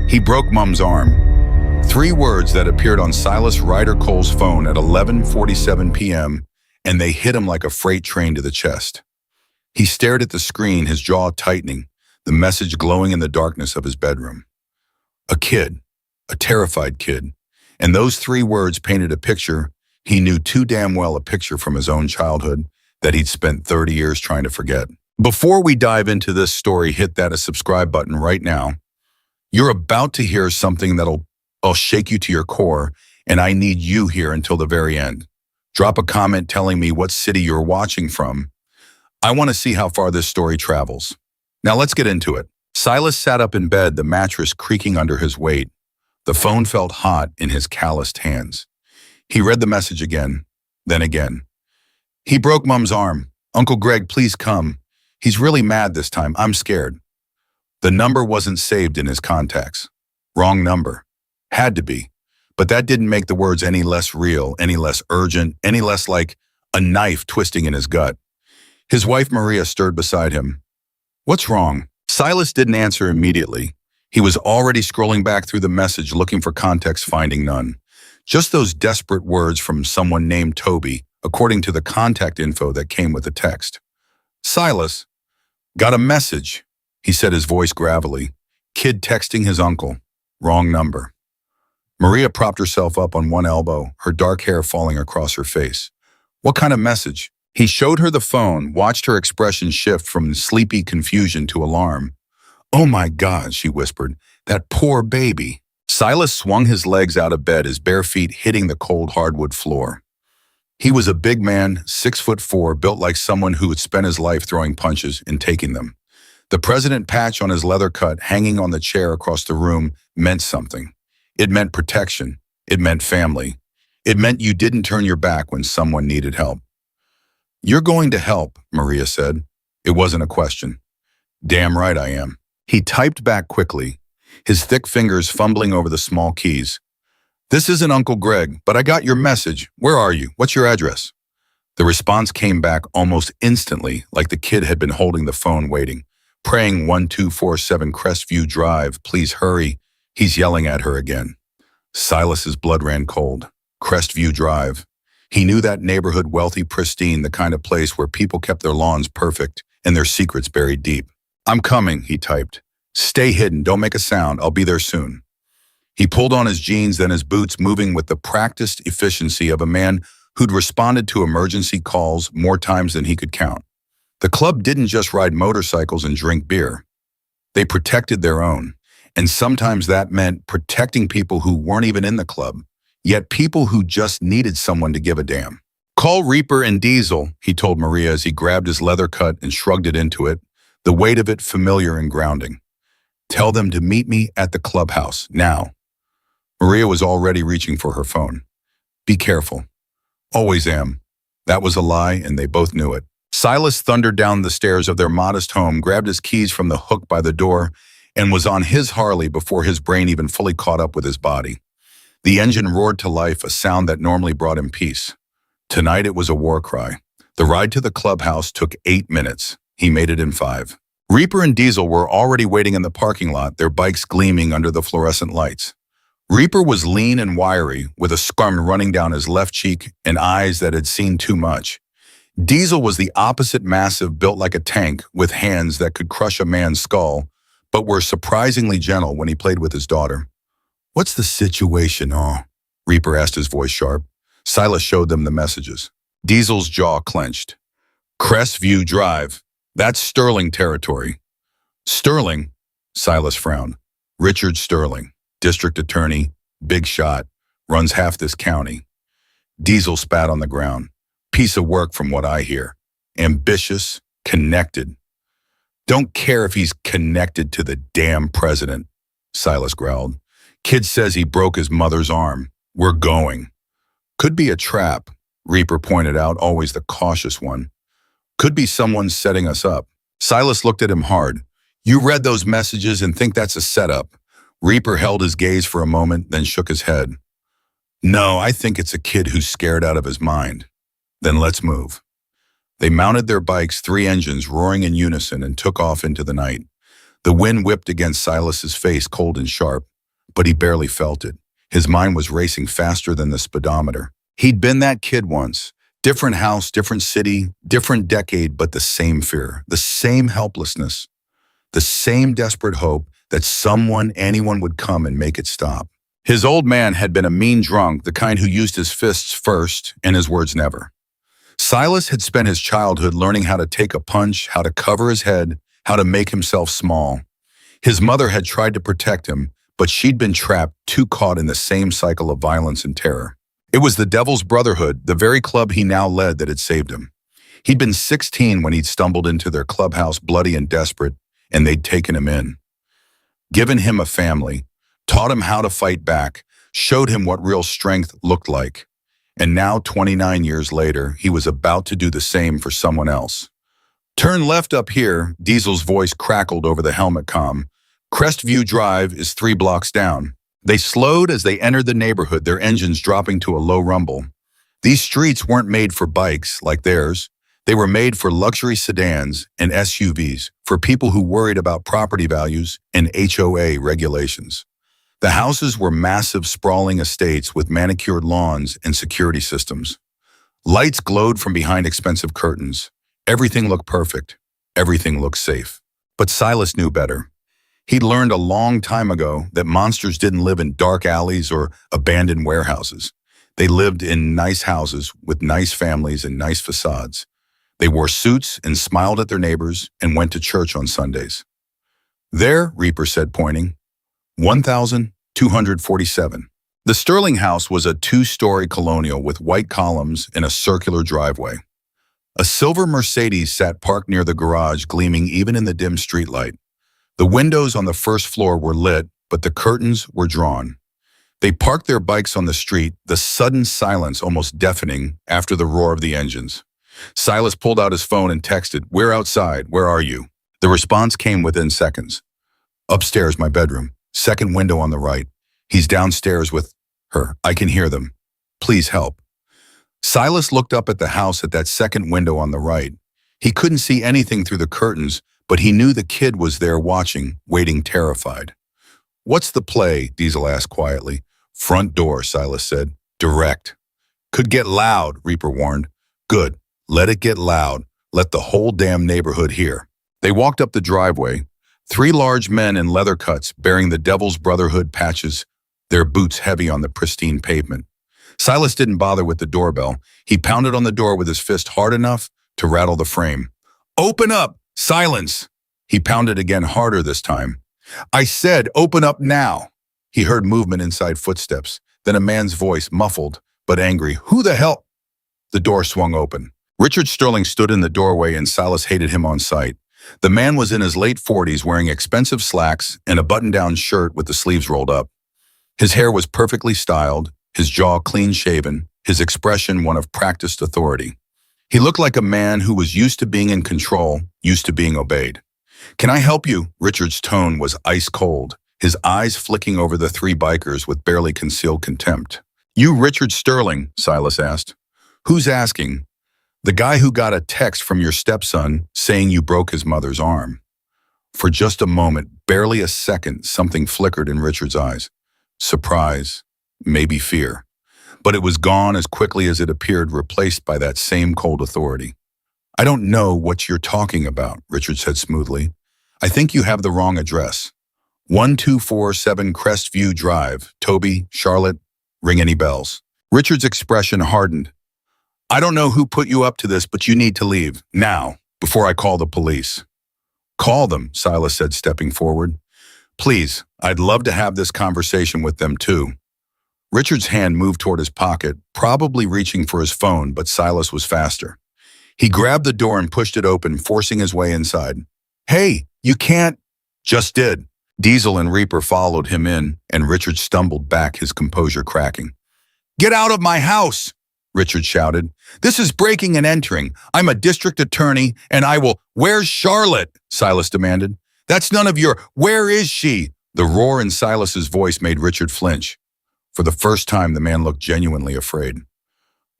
He broke Mum's arm. 3 words that appeared on Silas Ryder Cole's phone at 11:47 p.m., and they hit him like a freight train to the chest. He stared at the screen, his jaw tightening, the message glowing in the darkness of his bedroom. A kid, a terrified kid, and those 3 words painted a picture he knew too damn well, a picture from his own childhood that he'd spent 30 years trying to forget. Before we dive into this story, hit that subscribe button right now. You're about to hear something that'll shake you to your core, and I need you here until the very end. Drop a comment telling me what city you're watching from. I want to see how far this story travels. Now let's get into it. Silas sat up in bed, the mattress creaking under his weight. The phone felt hot in his calloused hands. He read the message again, then again. He broke Mum's arm. Uncle Greg, please come. He's really mad this time. I'm scared. The number wasn't saved in his contacts. Wrong number. Had to be. But that didn't make the words any less real, any less urgent, any less like a knife twisting in his gut. His wife Maria stirred beside him. What's wrong? Silas didn't answer immediately. He was already scrolling back through the message looking for context, finding none. Just those desperate words from someone named Toby, according to the contact info that came with the text. Silas, got a message, he said, his voice gravelly. Kid texting his uncle. Wrong number. Maria propped herself up on one elbow, her dark hair falling across her face. What kind of message? He showed her the phone, watched her expression shift from sleepy confusion to alarm. Oh my God, she whispered. That poor baby. Silas swung his legs out of bed, his bare feet hitting the cold hardwood floor. He was a big man, 6'4", built like someone who had spent his life throwing punches and taking them. The president patch on his leather cut hanging on the chair across the room meant something. It meant protection. It meant family. It meant you didn't turn your back when someone needed help. You're going to help, Maria said. It wasn't a question. Damn right I am. He typed back quickly, his thick fingers fumbling over the small keys. This isn't Uncle Greg, but I got your message. Where are you? What's your address? The response came back almost instantly, like the kid had been holding the phone waiting, praying 1247 Crestview Drive, please hurry. He's yelling at her again. Silas's blood ran cold. Crestview Drive. He knew that neighborhood, wealthy, pristine, the kind of place where people kept their lawns perfect and their secrets buried deep. I'm coming, he typed. Stay hidden, don't make a sound, I'll be there soon. He pulled on his jeans, then his boots, moving with the practiced efficiency of a man who'd responded to emergency calls more times than he could count. The club didn't just ride motorcycles and drink beer. They protected their own, and sometimes that meant protecting people who weren't even in the club, yet people who just needed someone to give a damn. Call Reaper and Diesel, he told Maria as he grabbed his leather cut and shrugged it into it, the weight of it familiar and grounding. Tell them to meet me at the clubhouse, now. Maria was already reaching for her phone. Be careful. Always am. That was a lie, and they both knew it. Silas thundered down the stairs of their modest home, grabbed his keys from the hook by the door, and was on his Harley before his brain even fully caught up with his body. The engine roared to life, a sound that normally brought him peace. Tonight it was a war cry. The ride to the clubhouse took 8 minutes. He made it in 5. Reaper and Diesel were already waiting in the parking lot, their bikes gleaming under the fluorescent lights. Reaper was lean and wiry, with a scrum running down his left cheek and eyes that had seen too much. Diesel was the opposite, massive, built like a tank, with hands that could crush a man's skull, but were surprisingly gentle when he played with his daughter. What's the situation, Reaper asked, his voice sharp. Silas showed them the messages. Diesel's jaw clenched. Crestview Drive. That's Sterling territory. Sterling? Silas frowned. Richard Sterling, district attorney, big shot, runs half this county. Diesel spat on the ground. Piece of work from what I hear. Ambitious, connected. Don't care if he's connected to the damn president, Silas growled. Kid says he broke his mother's arm. We're going. Could be a trap, Reaper pointed out, always the cautious one. Could be someone setting us up. Silas looked at him hard. You read those messages and think that's a setup. Reaper held his gaze for a moment, then shook his head. No, I think it's a kid who's scared out of his mind. Then let's move. They mounted their bikes, 3 engines roaring in unison, and took off into the night. The wind whipped against Silas's face, cold and sharp. but he barely felt it. His mind was racing faster than the speedometer. He'd been that kid once. Different house, different city, different decade, but the same fear, the same helplessness, the same desperate hope that anyone would come and make it stop. His old man had been a mean drunk, the kind who used his fists first and his words never. Silas had spent his childhood learning how to take a punch, how to cover his head, how to make himself small. His mother had tried to protect him, but she'd been trapped, too caught in the same cycle of violence and terror. It was the Devil's Brotherhood, the very club he now led, that had saved him. He'd been 16 when he'd stumbled into their clubhouse bloody and desperate, and they'd taken him in. Given him a family, taught him how to fight back, showed him what real strength looked like. And now, 29 years later, he was about to do the same for someone else. Turn left up here, Diesel's voice crackled over the helmet comm. Crestview Drive is 3 blocks down. They slowed as they entered the neighborhood, their engines dropping to a low rumble. These streets weren't made for bikes like theirs. They were made for luxury sedans and SUVs, for people who worried about property values and HOA regulations. The houses were massive, sprawling estates with manicured lawns and security systems. Lights glowed from behind expensive curtains. Everything looked perfect. Everything looked safe. But Silas knew better. He'd learned a long time ago that monsters didn't live in dark alleys or abandoned warehouses. They lived in nice houses with nice families and nice facades. They wore suits and smiled at their neighbors and went to church on Sundays. There, Reaper said, pointing, 1,247. The Sterling house was a 2-story colonial with white columns and a circular driveway. A silver Mercedes sat parked near the garage, gleaming even in the dim streetlight. The windows on the first floor were lit, but the curtains were drawn. They parked their bikes on the street, the sudden silence almost deafening after the roar of the engines. Silas pulled out his phone and texted, "We're outside. Where are you?" The response came within seconds. "Upstairs, my bedroom. Second window on the right. He's downstairs with her. I can hear them. Please help." Silas looked up at the house at that second window on the right. He couldn't see anything through the curtains, but he knew the kid was there watching, waiting terrified. "What's the play?" Diesel asked quietly. "Front door," Silas said. "Direct." "Could get loud," Reaper warned. "Good. Let it get loud. Let the whole damn neighborhood hear." They walked up the driveway. 3 large men in leather cuts bearing the Devil's Brotherhood patches, their boots heavy on the pristine pavement. Silas didn't bother with the doorbell. He pounded on the door with his fist hard enough to rattle the frame. "Open up! Silence!" He pounded again, harder this time. "I said, open up now!" He heard movement inside, footsteps, then a man's voice, muffled but angry. "Who the hell?" The door swung open. Richard Sterling stood in the doorway, and Silas hated him on sight. The man was in his late 40s, wearing expensive slacks and a button-down shirt with the sleeves rolled up. His hair was perfectly styled, his jaw clean-shaven, his expression one of practiced authority. He looked like a man who was used to being in control, used to being obeyed. "Can I help you?" Richard's tone was ice cold, his eyes flicking over the 3 bikers with barely concealed contempt. "You Richard Sterling?" Silas asked. "Who's asking?" "The guy who got a text from your stepson saying you broke his mother's arm." For just a moment, barely a second, something flickered in Richard's eyes. Surprise, maybe fear. But it was gone as quickly as it appeared, replaced by that same cold authority. "I don't know what you're talking about," Richard said smoothly. "I think you have the wrong address. 1247 Crestview Drive, Toby, Charlotte. Ring any bells?" Richard's expression hardened. "I don't know who put you up to this, but you need to leave, now, before I call the police." "Call them," Silas said, stepping forward. "Please, I'd love to have this conversation with them too." Richard's hand moved toward his pocket, probably reaching for his phone, but Silas was faster. He grabbed the door and pushed it open, forcing his way inside. "Hey, you can't—" "Just did." Diesel and Reaper followed him in, and Richard stumbled back, his composure cracking. "Get out of my house!" Richard shouted. "This is breaking and entering. I'm a district attorney, and I will—" "Where's Charlotte?" Silas demanded. "That's none of your—" "Where is she?" The roar in Silas's voice made Richard flinch. For the first time, the man looked genuinely afraid.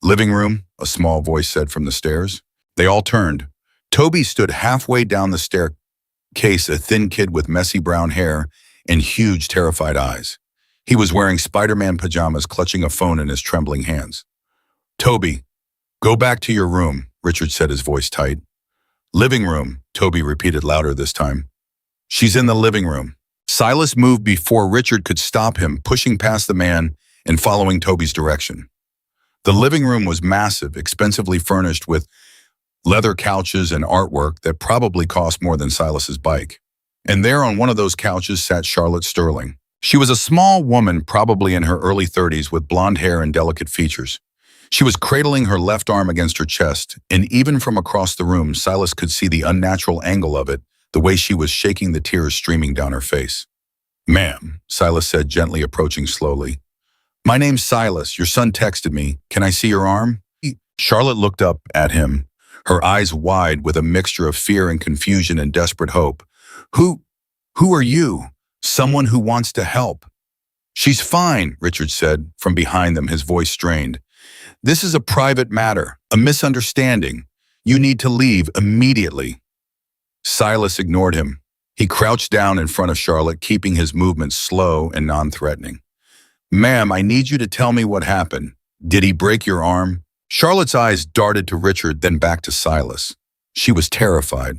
"Living room," a small voice said from the stairs. They all turned. Toby stood halfway down the staircase, a thin kid with messy brown hair and huge, terrified eyes. He was wearing Spider-Man pajamas, clutching a phone in his trembling hands. Toby, go back to your room, Richard said, his voice tight. Living room, Toby repeated louder this time. She's in the living room. Silas moved before Richard could stop him, pushing past the man and following Toby's direction. The living room was massive, expensively furnished with leather couches and artwork that probably cost more than Silas's bike. And there on one of those couches sat Charlotte Sterling. She was a small woman, probably in her early 30s, with blonde hair and delicate features. She was cradling her left arm against her chest, and even from across the room, Silas could see the unnatural angle of it, the way she was shaking, the tears streaming down her face. Ma'am, Silas said, gently approaching slowly. My name's Silas. Your son texted me. Can I see your arm? Charlotte looked up at him, her eyes wide with a mixture of fear and confusion and desperate hope. Who are you? Someone who wants to help. She's fine, Richard said, from behind them, his voice strained. This is a private matter, a misunderstanding. You need to leave immediately. Silas ignored him. He crouched down in front of Charlotte, keeping his movements slow and non-threatening. Ma'am, I need you to tell me what happened. Did he break your arm? Charlotte's eyes darted to Richard, then back to Silas. She was terrified.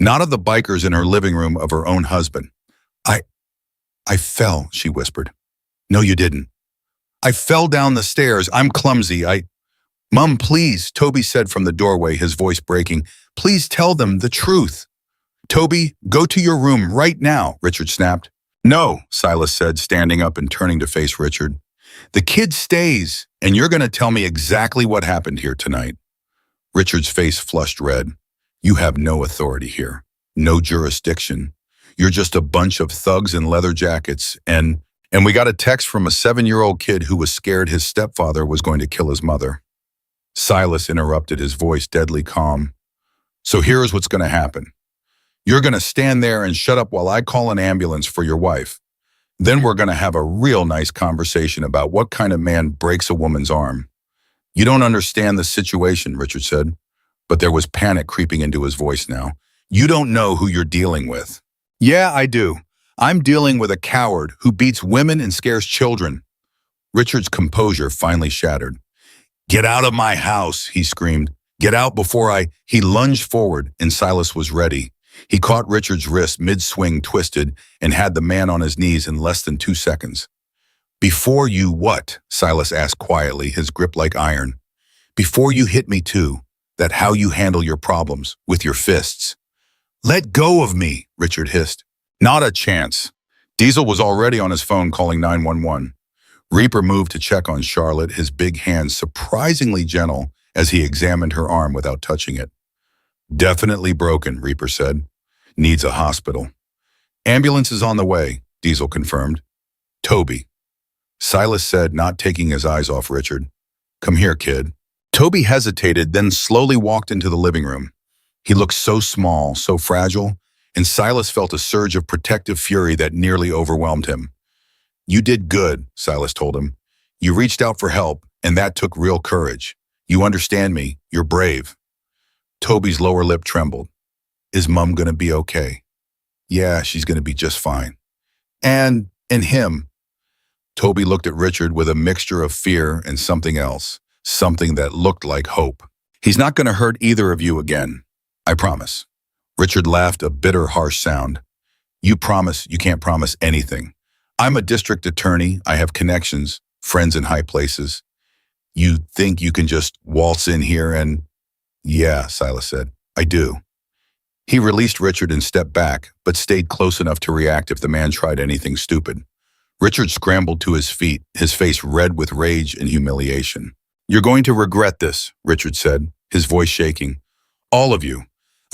Not of the bikers in her living room, of her own husband. I fell, she whispered. No, you didn't. I fell down the stairs. I'm clumsy. Mum, please, Toby said from the doorway, his voice breaking. Please tell them the truth. Toby, go to your room right now, Richard snapped. No, Silas said, standing up and turning to face Richard. The kid stays, and you're going to tell me exactly what happened here tonight. Richard's face flushed red. You have no authority here, no jurisdiction. You're just a bunch of thugs in leather jackets, and we got a text from a 7-year-old kid who was scared his stepfather was going to kill his mother. Silas interrupted, his voice deadly calm. So here's what's going to happen. You're going to stand there and shut up while I call an ambulance for your wife. Then we're going to have a real nice conversation about what kind of man breaks a woman's arm. You don't understand the situation, Richard said, but there was panic creeping into his voice now. You don't know who you're dealing with. Yeah, I do. I'm dealing with a coward who beats women and scares children. Richard's composure finally shattered. Get out of my house, he screamed. Get out before He lunged forward, and Silas was ready. He caught Richard's wrist mid-swing, twisted, and had the man on his knees in less than 2 seconds. Before you what? Silas asked quietly, his grip like iron. Before you hit me too, that how you handle your problems, with your fists. Let go of me, Richard hissed. Not a chance. Diesel was already on his phone calling 911. Reaper moved to check on Charlotte, his big hands surprisingly gentle as he examined her arm without touching it. Definitely broken, Reaper said. Needs a hospital. Ambulance is on the way, Diesel confirmed. Toby. Silas said, not taking his eyes off Richard. Come here, kid. Toby hesitated, then slowly walked into the living room. He looked so small, so fragile, and Silas felt a surge of protective fury that nearly overwhelmed him. You did good, Silas told him. You reached out for help, and that took real courage. You understand me. You're brave. Toby's lower lip trembled. Is Mum gonna be okay? Yeah, she's gonna be just fine. And him. Toby looked at Richard with a mixture of fear and something else, something that looked like hope. He's not gonna hurt either of you again. I promise. Richard laughed, a bitter, harsh sound. You promise you can't promise anything. I'm a district attorney. I have connections, friends in high places. You think you can just waltz in here and... Yeah, Silas said. I do. He released Richard and stepped back, but stayed close enough to react if the man tried anything stupid. Richard scrambled to his feet, his face red with rage and humiliation. You're going to regret this, Richard said, his voice shaking. All of you.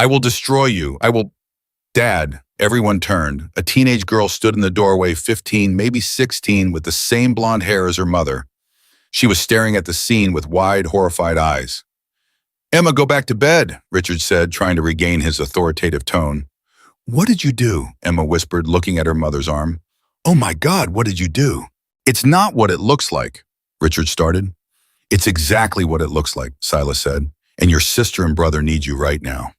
I will destroy you. I will... Dad, everyone turned. A teenage girl stood in the doorway, 15, maybe 16, with the same blonde hair as her mother. She was staring at the scene with wide, horrified eyes. Emma, go back to bed, Richard said, trying to regain his authoritative tone. What did you do? Emma whispered, looking at her mother's arm. Oh my God, what did you do? It's not what it looks like, Richard started. It's exactly what it looks like, Silas said, and your sister and brother need you right now.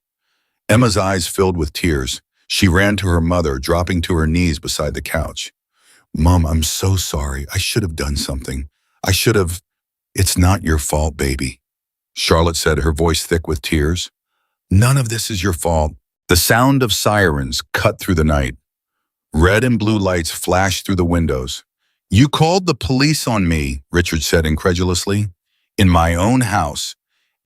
Emma's eyes filled with tears. She ran to her mother, dropping to her knees beside the couch. Mom, I'm so sorry. I should have done something. I should have. It's not your fault, baby. Charlotte said, her voice thick with tears. None of this is your fault. The sound of sirens cut through the night. Red and blue lights flashed through the windows. You called the police on me, Richard said incredulously. In my own house.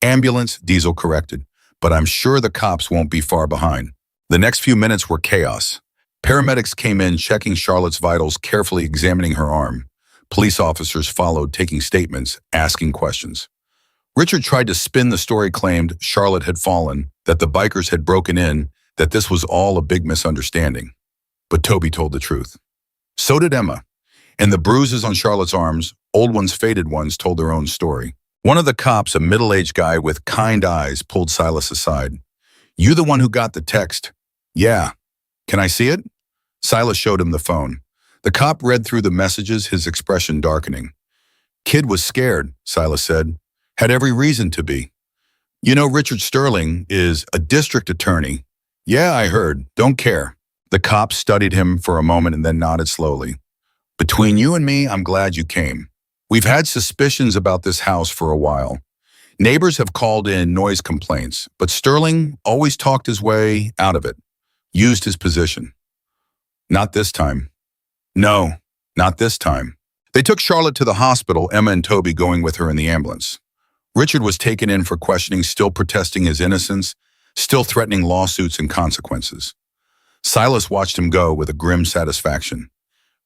Ambulance, Diesel corrected. But I'm sure the cops won't be far behind. The next few minutes were chaos. Paramedics came in, checking Charlotte's vitals, carefully examining her arm. Police officers followed, taking statements, asking questions. Richard tried to spin the story, claimed Charlotte had fallen, that the bikers had broken in, that this was all a big misunderstanding. But Toby told the truth. So did Emma. And the bruises on Charlotte's arms, old ones, faded ones, told their own story. One of the cops, a middle-aged guy with kind eyes, pulled Silas aside. You the one who got the text? Yeah. Can I see it? Silas showed him the phone. The cop read through the messages, his expression darkening. Kid was scared, Silas said. Had every reason to be. You know, Richard Sterling is a district attorney. Yeah, I heard. Don't care. The cop studied him for a moment and then nodded slowly. Between you and me, I'm glad you came. We've had suspicions about this house for a while. Neighbors have called in noise complaints, but Sterling always talked his way out of it, used his position. Not this time. No, not this time. They took Charlotte to the hospital, Emma and Toby going with her in the ambulance. Richard was taken in for questioning, still protesting his innocence, still threatening lawsuits and consequences. Silas watched him go with a grim satisfaction.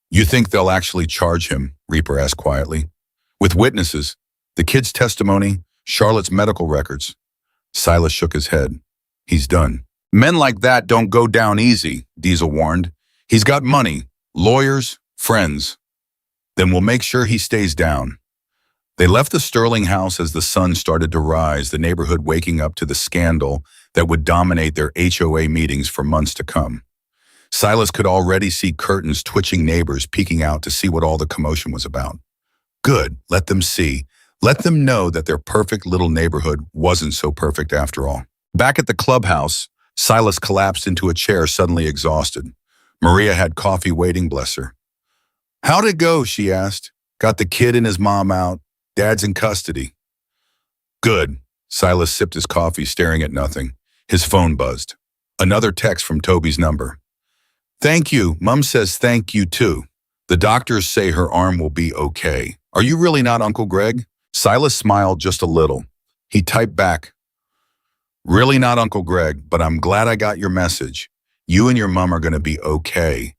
You think they'll actually charge him? Reaper asked quietly. With witnesses, the kid's testimony, Charlotte's medical records. Silas shook his head. He's done. Men like that don't go down easy, Diesel warned. He's got money, lawyers, friends. Then we'll make sure he stays down. They left the Sterling house as the sun started to rise, the neighborhood waking up to the scandal that would dominate their HOA meetings for months to come. Silas could already see curtains twitching, neighbors peeking out to see what all the commotion was about. Good, let them see. Let them know that their perfect little neighborhood wasn't so perfect after all. Back at the clubhouse, Silas collapsed into a chair, suddenly exhausted. Maria had coffee waiting, bless her. How'd it go, she asked. Got the kid and his mom out. Dad's in custody. Good. Silas sipped his coffee, staring at nothing. His phone buzzed. Another text from Toby's number. Thank you. Mom says thank you too. The doctors say her arm will be okay. Are you really not Uncle Greg? Silas smiled just a little. He typed back. Really not Uncle Greg, but I'm glad I got your message. You and your mom are going to be okay.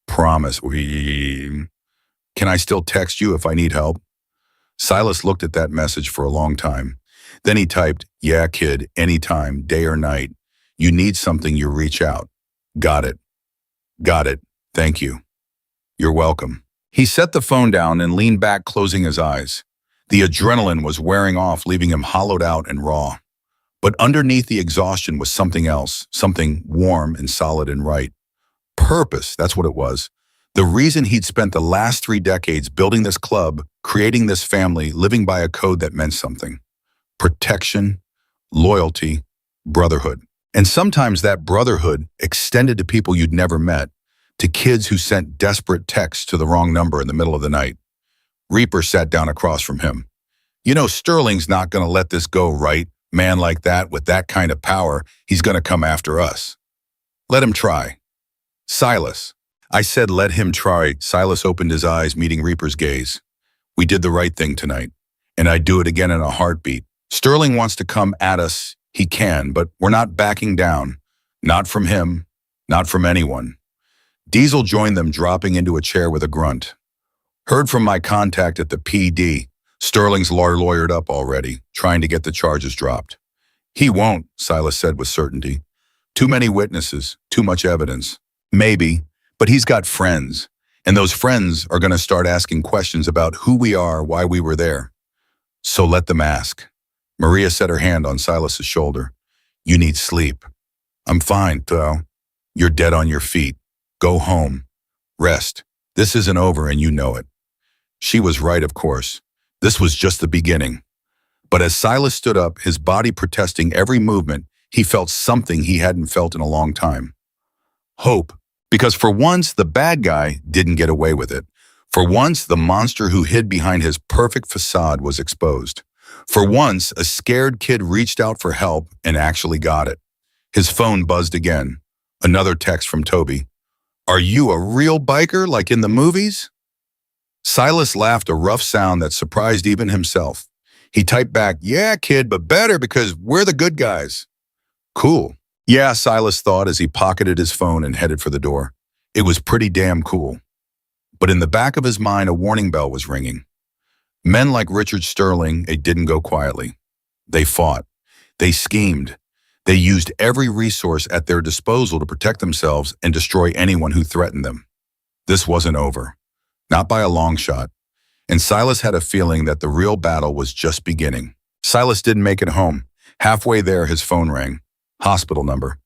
Promise. Can I still text you if I need help? Silas looked at that message for a long time. Then he typed, yeah, kid, anytime, day or night. You need something, you reach out. Got it. Got it. Thank you. You're welcome. He set the phone down and leaned back, closing his eyes. The adrenaline was wearing off, leaving him hollowed out and raw. But underneath the exhaustion was something else, something warm and solid and right. Purpose, that's what it was. The reason he'd spent the last 3 decades building this club, creating this family, living by a code that meant something. Protection, loyalty, brotherhood. And sometimes that brotherhood extended to people you'd never met, to kids who sent desperate texts to the wrong number in the middle of the night. Reaper sat down across from him. You know, Sterling's not going to let this go, right? Man like that, with that kind of power, he's going to come after us. Let him try. Silas. I said let him try. Silas opened his eyes, meeting Reaper's gaze. We did the right thing tonight, and I'd do it again in a heartbeat. Sterling wants to come at us, he can, but we're not backing down. Not from him, not from anyone. Diesel joined them, dropping into a chair with a grunt. Heard from my contact at the PD. Sterling's lawyered up already, trying to get the charges dropped. He won't, Silas said with certainty. Too many witnesses, too much evidence. Maybe, but he's got friends, and those friends are going to start asking questions about who we are, why we were there. So let them ask. Maria set her hand on Silas's shoulder. You need sleep. I'm fine, though. You're dead on your feet. Go home. Rest. This isn't over and you know it. She was right, of course. This was just the beginning. But as Silas stood up, his body protesting every movement, he felt something he hadn't felt in a long time. Hope. Because for once, the bad guy didn't get away with it. For once, the monster who hid behind his perfect facade was exposed. For once, a scared kid reached out for help and actually got it. His phone buzzed again. Another text from Toby. Are you a real biker like in the movies? Silas laughed a rough sound that surprised even himself. He typed back, yeah, kid, but better because we're the good guys. Cool. Yeah, Silas thought as he pocketed his phone and headed for the door. It was pretty damn cool. But in the back of his mind, a warning bell was ringing. Men like Richard Sterling, it didn't go quietly. They fought. They schemed. They used every resource at their disposal to protect themselves and destroy anyone who threatened them. This wasn't over. Not by a long shot. And Silas had a feeling that the real battle was just beginning. Silas didn't make it home. Halfway there, his phone rang. Hospital number.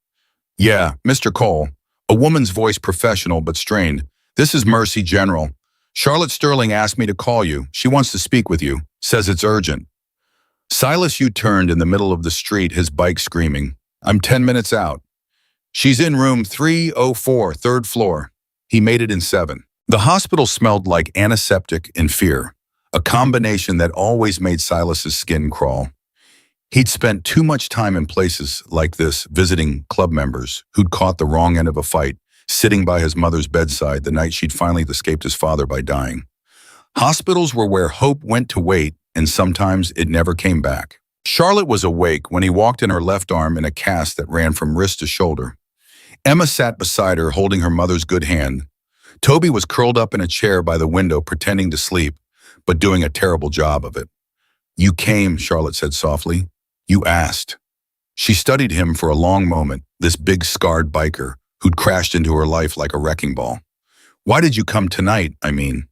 Yeah, Mr. Cole. A woman's voice, professional but strained. This is Mercy General. Charlotte Sterling asked me to call you. She wants to speak with you. Says it's urgent. Silas U-turned in the middle of the street, his bike screaming. I'm 10 minutes out. She's in room 304, third floor. He made it in 7. The hospital smelled like antiseptic and fear, a combination that always made Silas's skin crawl. He'd spent too much time in places like this visiting club members who'd caught the wrong end of a fight, sitting by his mother's bedside the night she'd finally escaped his father by dying. Hospitals were where hope went to wait, and sometimes it never came back. Charlotte was awake when he walked in, her left arm in a cast that ran from wrist to shoulder. Emma sat beside her, holding her mother's good hand. Toby was curled up in a chair by the window, pretending to sleep, but doing a terrible job of it. You came, Charlotte said softly. You asked. She studied him for a long moment, this big scarred biker who'd crashed into her life like a wrecking ball. Why did you come tonight, I mean?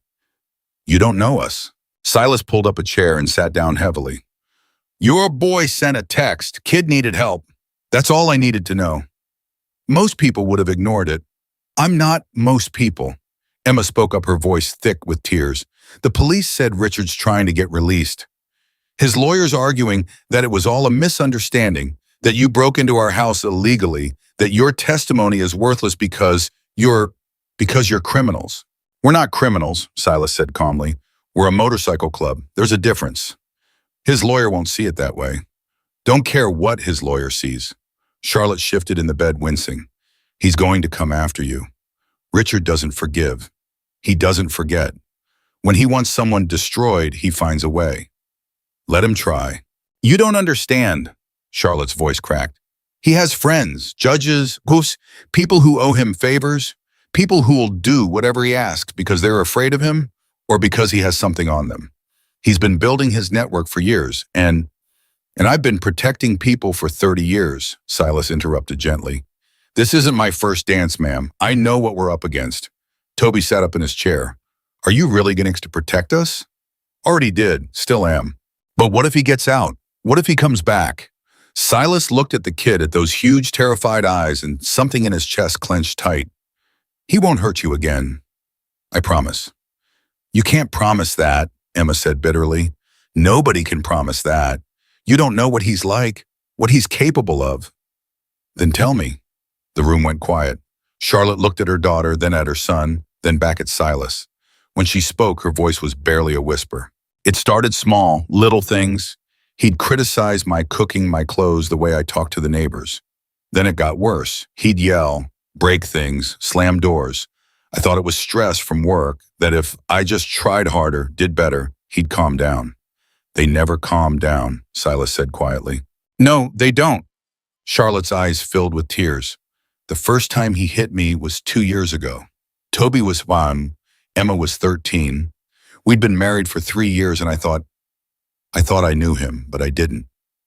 You don't know us. Silas pulled up a chair and sat down heavily. Your boy sent a text. Kid needed help. That's all I needed to know. Most people would have ignored it. I'm not most people. Emma spoke up, her voice thick with tears. The police said Richard's trying to get released. His lawyer's arguing that it was all a misunderstanding, that you broke into our house illegally, that your testimony is worthless because you're criminals. We're not criminals, Silas said calmly. We're a motorcycle club. There's a difference. His lawyer won't see it that way. Don't care what his lawyer sees. Charlotte shifted in the bed, wincing. He's going to come after you. Richard doesn't forgive. He doesn't forget. When he wants someone destroyed, he finds a way. Let him try. You don't understand, Charlotte's voice cracked. He has friends, judges, goofs, people who owe him favors, people who will do whatever he asks because they're afraid of him or because he has something on them. He's been building his network for years, and I've been protecting people for 30 years, Silas interrupted gently. This isn't my first dance, ma'am. I know what we're up against. Toby sat up in his chair. Are you really going to protect us? Already did, still am. But what if he gets out? What if he comes back? Silas looked at the kid, at those huge, terrified eyes, and something in his chest clenched tight. He won't hurt you again. I promise. You can't promise that, Emma said bitterly. Nobody can promise that. You don't know what he's like, what he's capable of. Then tell me. The room went quiet. Charlotte looked at her daughter, then at her son, then back at Silas. When she spoke, her voice was barely a whisper. It started small, little things. He'd criticize my cooking, my clothes, the way I talked to the neighbors. Then it got worse. He'd yell, break things, slam doors. I thought it was stress from work, that if I just tried harder, did better, he'd calm down. They never calm down, Silas said quietly. No, they don't. Charlotte's eyes filled with tears. The first time he hit me was 2 years ago. Toby was 1, Emma was 13. We'd been married for 3 years and I thought I knew him, but I didn't.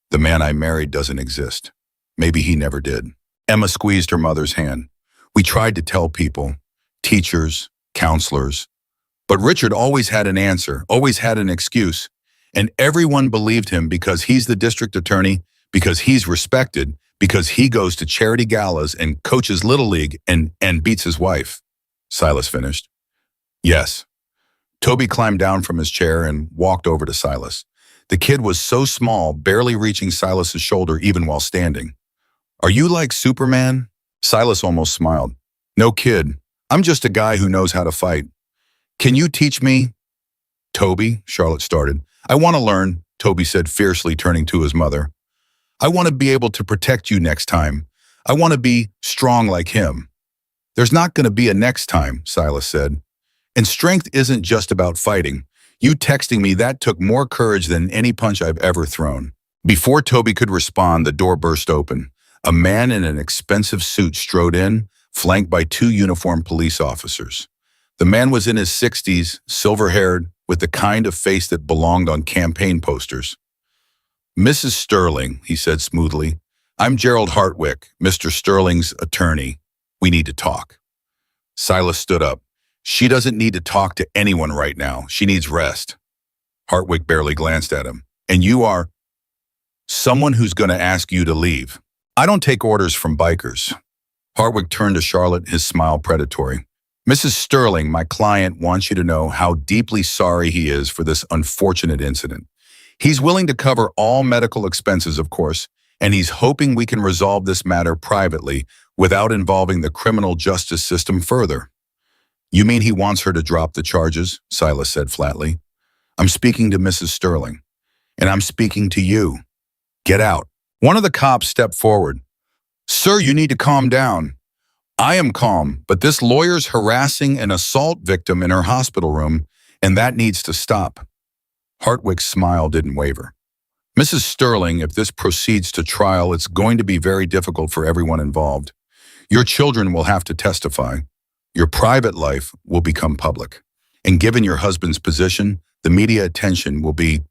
The man I married doesn't exist. Maybe he never did. Emma squeezed her mother's hand. We tried to tell people, teachers, counselors, but Richard always had an answer, always had an excuse, and everyone believed him because he's the district attorney, because he's respected, because he goes to charity galas and coaches Little League and beats his wife. Silas finished. Yes. Toby climbed down from his chair and walked over to Silas. The kid was so small, barely reaching Silas's shoulder even while standing. Are you like Superman? Silas almost smiled. No kid. I'm just a guy who knows how to fight. Can you teach me? Toby, Charlotte started. I want to learn, Toby said fiercely, turning to his mother. I want to be able to protect you next time. I want to be strong like him. There's not going to be a next time, Silas said. And strength isn't just about fighting. You texting me, that took more courage than any punch I've ever thrown. Before Toby could respond, the door burst open. A man in an expensive suit strode in, flanked by two uniformed police officers. The man was in his 60s, silver-haired, with the kind of face that belonged on campaign posters. Mrs. Sterling, he said smoothly, I'm Gerald Hartwick, Mr. Sterling's attorney. We need to talk. Silas stood up. She doesn't need to talk to anyone right now. She needs rest. Hartwick barely glanced at him. And you are someone who's going to ask you to leave. I don't take orders from bikers. Hartwick turned to Charlotte, his smile predatory. Mrs. Sterling, my client wants you to know how deeply sorry he is for this unfortunate incident. He's willing to cover all medical expenses, of course, and he's hoping we can resolve this matter privately without involving the criminal justice system further. You mean he wants her to drop the charges? Silas said flatly. I'm speaking to Mrs. Sterling, and I'm speaking to you. Get out. One of the cops stepped forward. Sir, you need to calm down. I am calm, but this lawyer's harassing an assault victim in her hospital room, and that needs to stop. Hartwick's smile didn't waver. Mrs. Sterling, if this proceeds to trial, it's going to be very difficult for everyone involved. Your children will have to testify. Your private life will become public. And given your husband's position, the media attention will be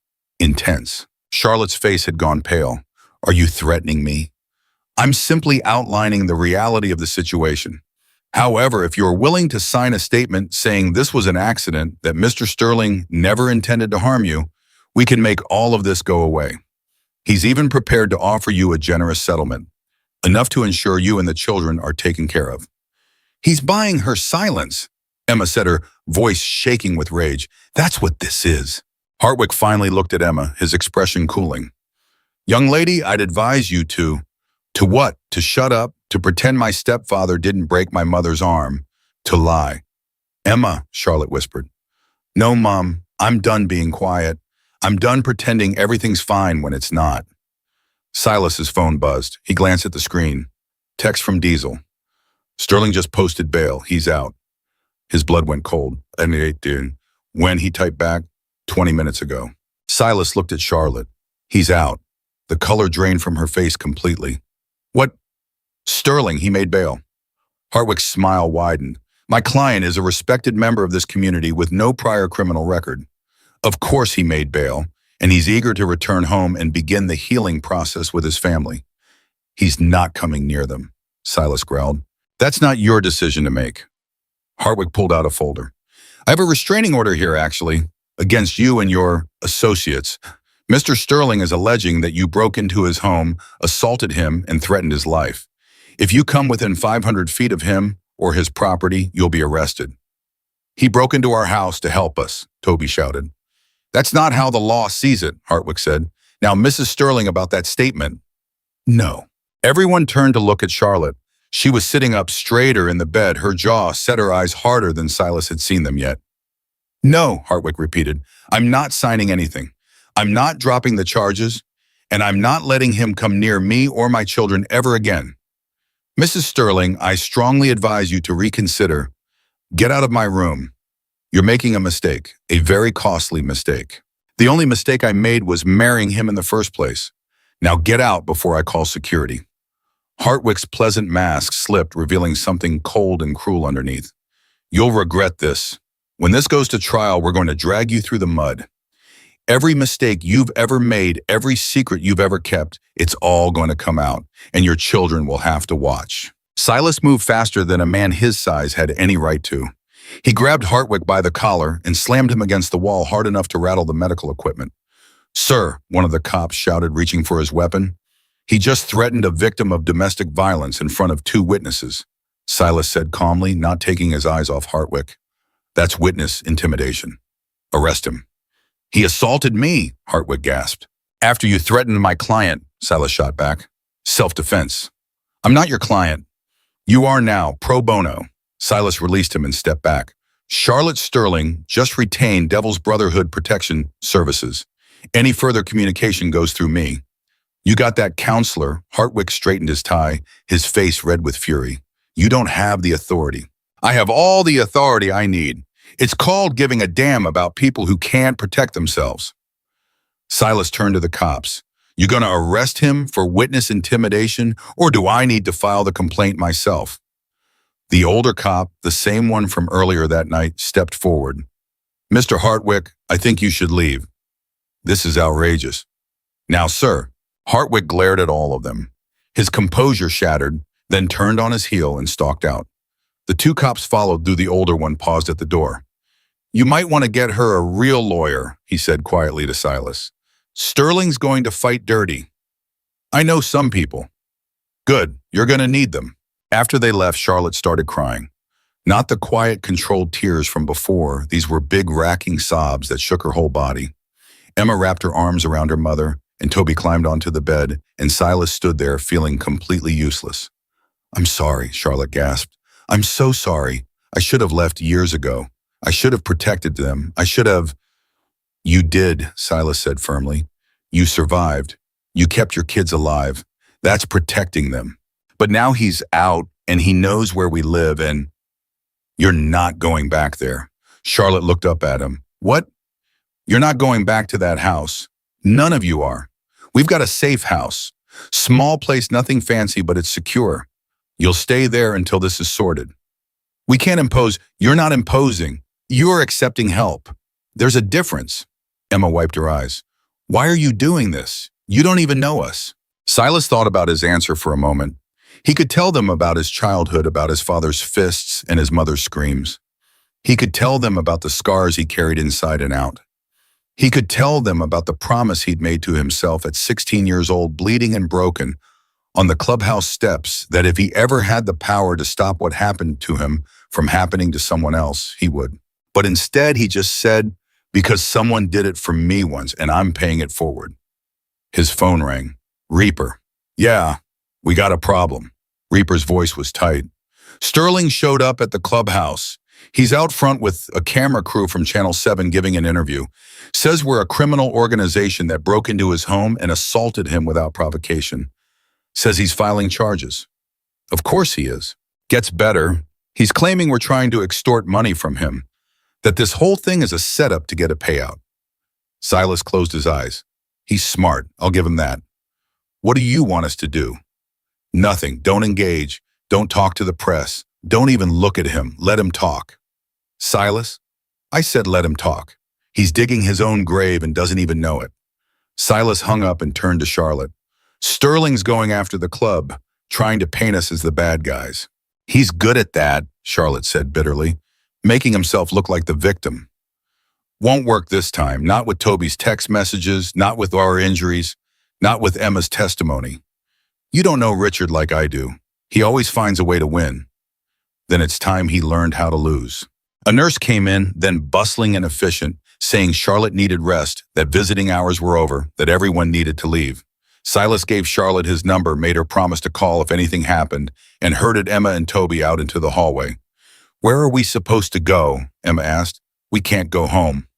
intense. Charlotte's face had gone pale. Are you threatening me? I'm simply outlining the reality of the situation. However, if you're willing to sign a statement saying this was an accident, that Mr. Sterling never intended to harm you, we can make all of this go away. He's even prepared to offer you a generous settlement, enough to ensure you and the children are taken care of. He's buying her silence, Emma said, her voice shaking with rage. That's what this is. Hartwick finally looked at Emma, his expression cooling. Young lady, I'd advise you to what? To shut up, to pretend my stepfather didn't break my mother's arm, to lie. Emma, Charlotte whispered. No, Mom, I'm done being quiet. I'm done pretending everything's fine when it's not. Silas's phone buzzed. He glanced at the screen. Text from Diesel. Sterling just posted bail. He's out. His blood went cold. And it did. When he typed back, 20 minutes ago. Silas looked at Charlotte. He's out. The color drained from her face completely. What? Sterling, he made bail. Hartwick's smile widened. My client is a respected member of this community with no prior criminal record. Of course he made bail, and he's eager to return home and begin the healing process with his family. He's not coming near them, Silas growled. That's not your decision to make. Hartwick pulled out a folder. I have a restraining order here, actually, against you and your associates. Mr. Sterling is alleging that you broke into his home, assaulted him, and threatened his life. If you come within 500 feet of him or his property, you'll be arrested. He broke into our house to help us, Toby shouted. That's not how the law sees it, Hartwick said. Now, Mrs. Sterling, about that statement. No. Everyone turned to look at Charlotte. She was sitting up straighter in the bed, her jaw set, her eyes harder than Silas had seen them yet. No, Hartwick repeated. I'm not signing anything. I'm not dropping the charges, and I'm not letting him come near me or my children ever again. Mrs. Sterling, I strongly advise you to reconsider. Get out of my room. You're making a mistake, a very costly mistake. The only mistake I made was marrying him in the first place. Now get out before I call security. Hartwick's pleasant mask slipped, revealing something cold and cruel underneath. You'll regret this. When this goes to trial, we're going to drag you through the mud. Every mistake you've ever made, every secret you've ever kept, it's all going to come out, and your children will have to watch. Silas moved faster than a man his size had any right to. He grabbed Hartwick by the collar and slammed him against the wall hard enough to rattle the medical equipment. Sir, one of the cops shouted, reaching for his weapon. He just threatened a victim of domestic violence in front of two witnesses, Silas said calmly, not taking his eyes off Hartwick. That's witness intimidation. Arrest him. He assaulted me, Hartwick gasped. After you threatened my client, Silas shot back. Self-defense. I'm not your client. You are now, pro bono. Silas released him and stepped back. Charlotte Sterling just retained Devil's Brotherhood Protection Services. Any further communication goes through me. You got that counselor? Hartwick straightened his tie, his face red with fury. You don't have the authority. I have all the authority I need. It's called giving a damn about people who can't protect themselves. Silas turned to the cops. You gonna arrest him for witness intimidation, or do I need to file the complaint myself? The older cop, the same one from earlier that night, stepped forward. Mr. Hartwick, I think you should leave. This is outrageous. Now, sir, Hartwick glared at all of them. His composure shattered, then turned on his heel and stalked out. The two cops followed, though the older one paused at the door. You might want to get her a real lawyer, he said quietly to Silas. Sterling's going to fight dirty. I know some people. Good, you're going to need them. After they left, Charlotte started crying. Not the quiet, controlled tears from before. These were big, racking sobs that shook her whole body. Emma wrapped her arms around her mother, and Toby climbed onto the bed, and Silas stood there feeling completely useless. I'm sorry, Charlotte gasped. I'm so sorry. I should have left years ago. I should have protected them. I should have... You did, Silas said firmly. You survived. You kept your kids alive. That's protecting them. But now he's out, and he knows where we live, and... You're not going back there. Charlotte looked up at him. What? You're not going back to that house. None of you are. We've got a safe house. Small place, nothing fancy, but it's secure. You'll stay there until this is sorted. We can't impose. You're not imposing. You're accepting help. There's a difference. Emma wiped her eyes. Why are you doing this? You don't even know us. Silas thought about his answer for a moment. He could tell them about his childhood, about his father's fists and his mother's screams. He could tell them about the scars he carried inside and out. He could tell them about the promise he'd made to himself at 16 years old, bleeding and broken, on the clubhouse steps, that if he ever had the power to stop what happened to him from happening to someone else, he would. But instead, he just said, because someone did it for me once, and I'm paying it forward. His phone rang. Reaper. Yeah, we got a problem. Reaper's voice was tight. Sterling showed up at the clubhouse. He's out front with a camera crew from Channel 7 giving an interview. Says we're a criminal organization that broke into his home and assaulted him without provocation. Says he's filing charges. Of course he is. Gets better. He's claiming we're trying to extort money from him. That this whole thing is a setup to get a payout. Silas closed his eyes. He's smart, I'll give him that. What do you want us to do? Nothing. Don't engage. Don't talk to the press. Don't even look at him. Let him talk. Silas? I said let him talk. He's digging his own grave and doesn't even know it. Silas hung up and turned to Charlotte. Sterling's going after the club, trying to paint us as the bad guys. He's good at that, Charlotte said bitterly, making himself look like the victim. Won't work this time, not with Toby's text messages, not with our injuries, not with Emma's testimony. You don't know Richard like I do. He always finds a way to win. Then it's time he learned how to lose. A nurse came in, then bustling and efficient, saying Charlotte needed rest, that visiting hours were over, that everyone needed to leave. Silas gave Charlotte his number, made her promise to call if anything happened, and herded Emma and Toby out into the hallway. Where are we supposed to go? Emma asked. We can't go home.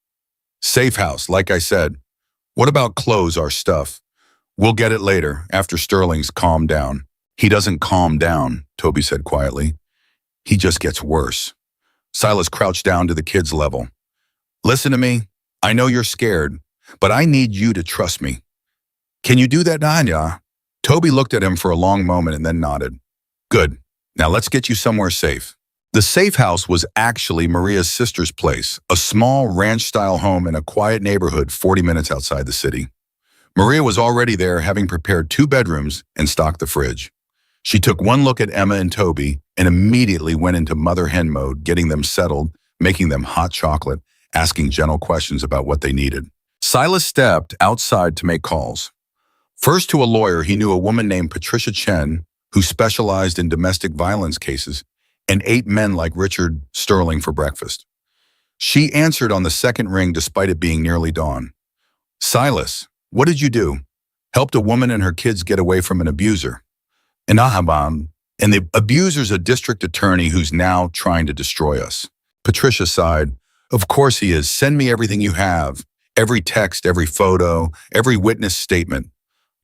Safe house, like I said. What about clothes, our stuff? We'll get it later, after Sterling's calmed down. He doesn't calm down, Toby said quietly. He just gets worse. Silas crouched down to the kid's level. Listen to me. I know you're scared, but I need you to trust me. Can you do that, Nanya? Toby looked at him for a long moment and then nodded. Good. Now let's get you somewhere safe. The safe house was actually Maria's sister's place, a small ranch-style home in a quiet neighborhood 40 minutes outside the city. Maria was already there, having prepared 2 bedrooms and stocked the fridge. She took one look at Emma and Toby and immediately went into mother hen mode, getting them settled, making them hot chocolate, asking gentle questions about what they needed. Silas stepped outside to make calls. First to a lawyer, he knew a woman named Patricia Chen, who specialized in domestic violence cases and ate men like Richard Sterling for breakfast. She answered on the second ring despite it being nearly dawn. Silas, what did you do? Helped a woman and her kids get away from an abuser. In Ahaban, And the abuser's a district attorney who's now trying to destroy us. Patricia sighed. Of course he is. Send me everything you have. Every text, every photo, every witness statement.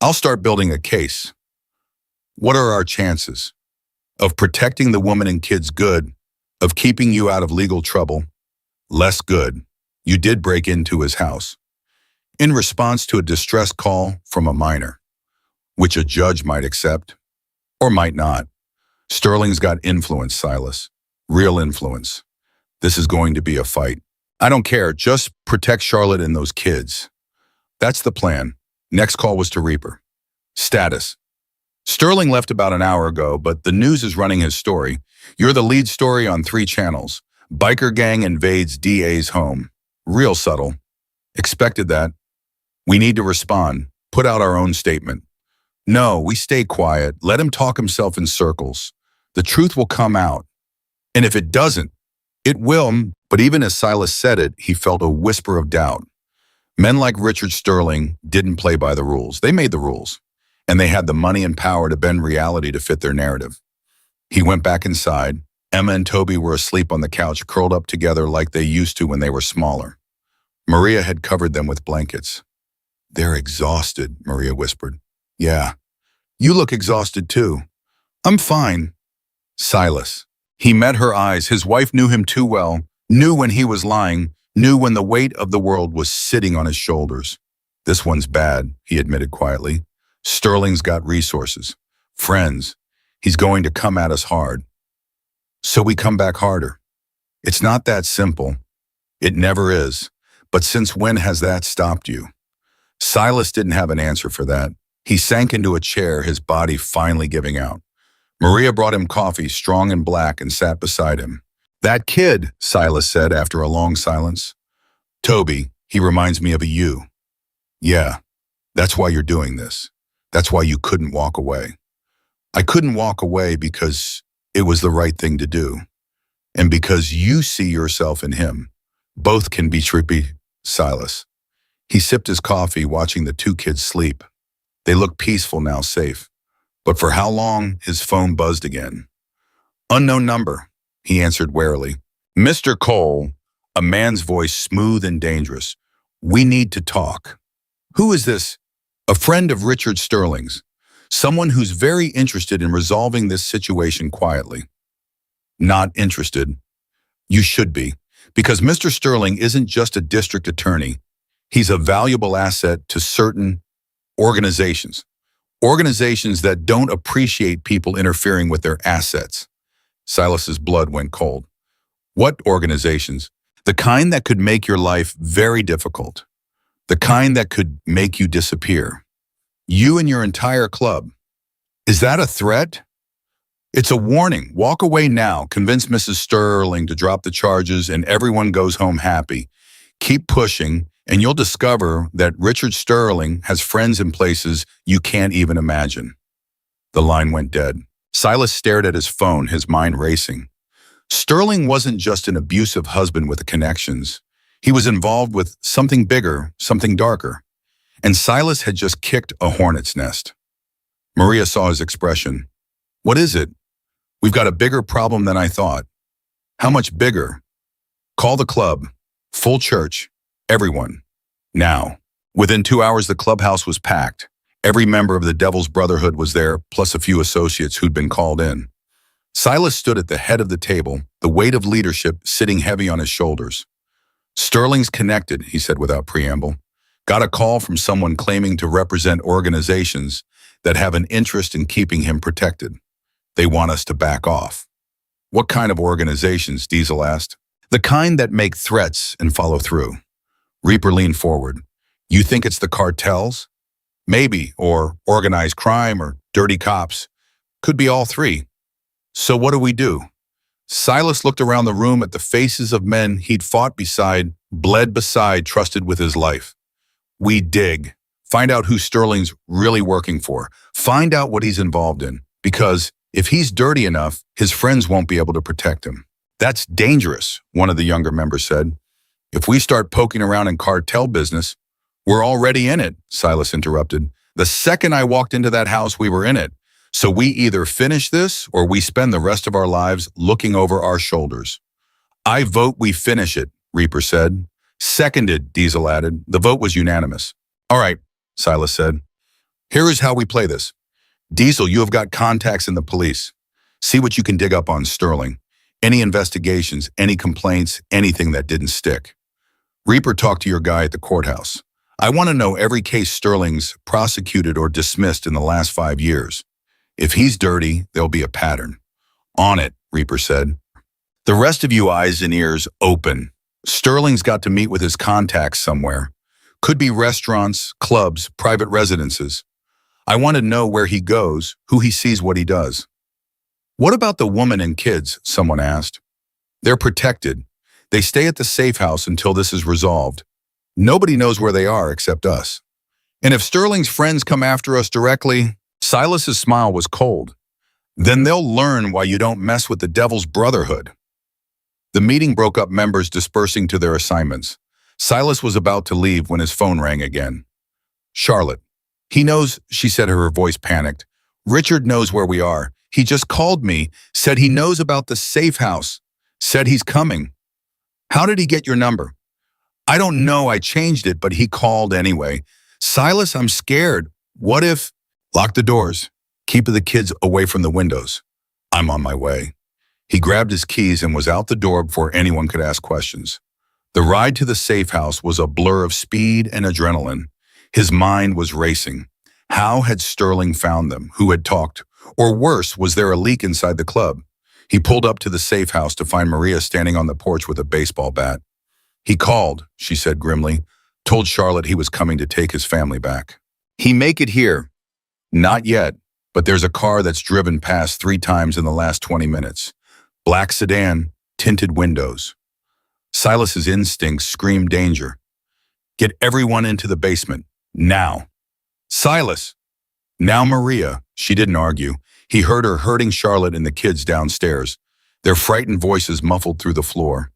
I'll start building a case. What are our chances? Of protecting the woman and kids, good. Of keeping you out of legal trouble, less good. You did break into his house in response to a distress call from a minor, which a judge might accept or might not. Sterling's got influence, Silas. Real influence. This is going to be a fight. I don't care. Just protect Charlotte and those kids. That's the plan. Next call was to Reaper. Status. Sterling left about an hour ago, but the news is running his story. You're the lead story on 3 channels. Biker gang invades DA's home. Real subtle. Expected that. We need to respond. Put out our own statement. No, we stay quiet. Let him talk himself in circles. The truth will come out. And if it doesn't, it will. But even as Silas said it, he felt a whisper of doubt. Men like Richard Sterling didn't play by the rules. They made the rules. And they had the money and power to bend reality to fit their narrative. He went back inside. Emma and Toby were asleep on the couch, curled up together like they used to when they were smaller. Maria had covered them with blankets. They're exhausted, Maria whispered. Yeah, you look exhausted too. I'm fine. Silas. He met her eyes. His wife knew him too well, knew when he was lying, knew when the weight of the world was sitting on his shoulders. This one's bad, he admitted quietly. Sterling's got resources, friends. He's going to come at us hard. So we come back harder. It's not that simple. It never is. But since when has that stopped you? Silas didn't have an answer for that. He sank into a chair, his body finally giving out. Maria brought him coffee, strong and black, and sat beside him. That kid, Silas said after a long silence. Toby, he reminds me of a you. Yeah, that's why you're doing this. That's why you couldn't walk away. I couldn't walk away because it was the right thing to do. And because you see yourself in him. Both can be trippy, Silas. He sipped his coffee, watching the 2 kids sleep. They looked peaceful now, safe. But for how long? His phone buzzed again. Unknown number, he answered warily. Mr. Cole, a man's voice smooth and dangerous. We need to talk. Who is this? A friend of Richard Sterling's. Someone who's very interested in resolving this situation quietly. Not interested. You should be. Because Mr. Sterling isn't just a district attorney. He's a valuable asset to certain organizations. Organizations that don't appreciate people interfering with their assets. Silas's blood went cold. What organizations? The kind that could make your life very difficult. The kind that could make you disappear. You and your entire club. Is that a threat? It's a warning. Walk away now. Convince Mrs. Sterling to drop the charges and everyone goes home happy. Keep pushing and you'll discover that Richard Sterling has friends in places you can't even imagine. The line went dead. Silas stared at his phone, his mind racing. Sterling wasn't just an abusive husband with connections. He was involved with something bigger, something darker. And Silas had just kicked a hornet's nest. Maria saw his expression. What is it? We've got a bigger problem than I thought. How much bigger? Call the club. Full church. Everyone. Now. Within 2 hours, the clubhouse was packed. Every member of the Devil's Brotherhood was there, plus a few associates who'd been called in. Silas stood at the head of the table, the weight of leadership sitting heavy on his shoulders. Sterling's connected, he said without preamble. Got a call from someone claiming to represent organizations that have an interest in keeping him protected. They want us to back off. What kind of organizations? Diesel asked. The kind that make threats and follow through. Reaper leaned forward. You think it's the cartels? Maybe, or organized crime, or dirty cops. Could be all 3. So what do we do? Silas looked around the room at the faces of men he'd fought beside, bled beside, trusted with his life. We dig. Find out who Sterling's really working for. Find out what he's involved in. Because if he's dirty enough, his friends won't be able to protect him. That's dangerous, one of the younger members said. If we start poking around in cartel business, we're already in it, Silas interrupted. The second I walked into that house, we were in it. So we either finish this or we spend the rest of our lives looking over our shoulders. I vote we finish it, Reaper said. Seconded, Diesel added. The vote was unanimous. All right, Silas said. Here is how we play this. Diesel, you have got contacts in the police. See what you can dig up on Sterling. Any investigations, any complaints, anything that didn't stick. Reaper, talk to your guy at the courthouse. I want to know every case Sterling's prosecuted or dismissed in the last 5 years. If he's dirty, there'll be a pattern. On it, Reaper said. The rest of you eyes and ears open. Sterling's got to meet with his contacts somewhere. Could be restaurants, clubs, private residences. I want to know where he goes, who he sees, what he does. What about the woman and kids? Someone asked. They're protected. They stay at the safe house until this is resolved. Nobody knows where they are except us. And if Sterling's friends come after us directly, Silas's smile was cold. Then they'll learn why you don't mess with the Devil's Brotherhood. The meeting broke up, members dispersing to their assignments. Silas was about to leave when his phone rang again. Charlotte. He knows, she said, her voice panicked. Richard knows where we are. He just called me, said he knows about the safe house, said he's coming. How did he get your number? I don't know, I changed it, but he called anyway. Silas, I'm scared. What if... Lock the doors. Keep the kids away from the windows. I'm on my way. He grabbed his keys and was out the door before anyone could ask questions. The ride to the safe house was a blur of speed and adrenaline. His mind was racing. How had Sterling found them? Who had talked? Or worse, was there a leak inside the club? He pulled up to the safe house to find Maria standing on the porch with a baseball bat. He called, she said grimly, told Charlotte he was coming to take his family back. He make it here. Not yet, but there's a car that's driven past 3 times in the last 20 minutes. Black sedan, tinted windows. Silas's instincts screamed danger. Get everyone into the basement, now. Silas! Now Maria, she didn't argue. He heard her herding Charlotte and the kids downstairs, their frightened voices muffled through the floor.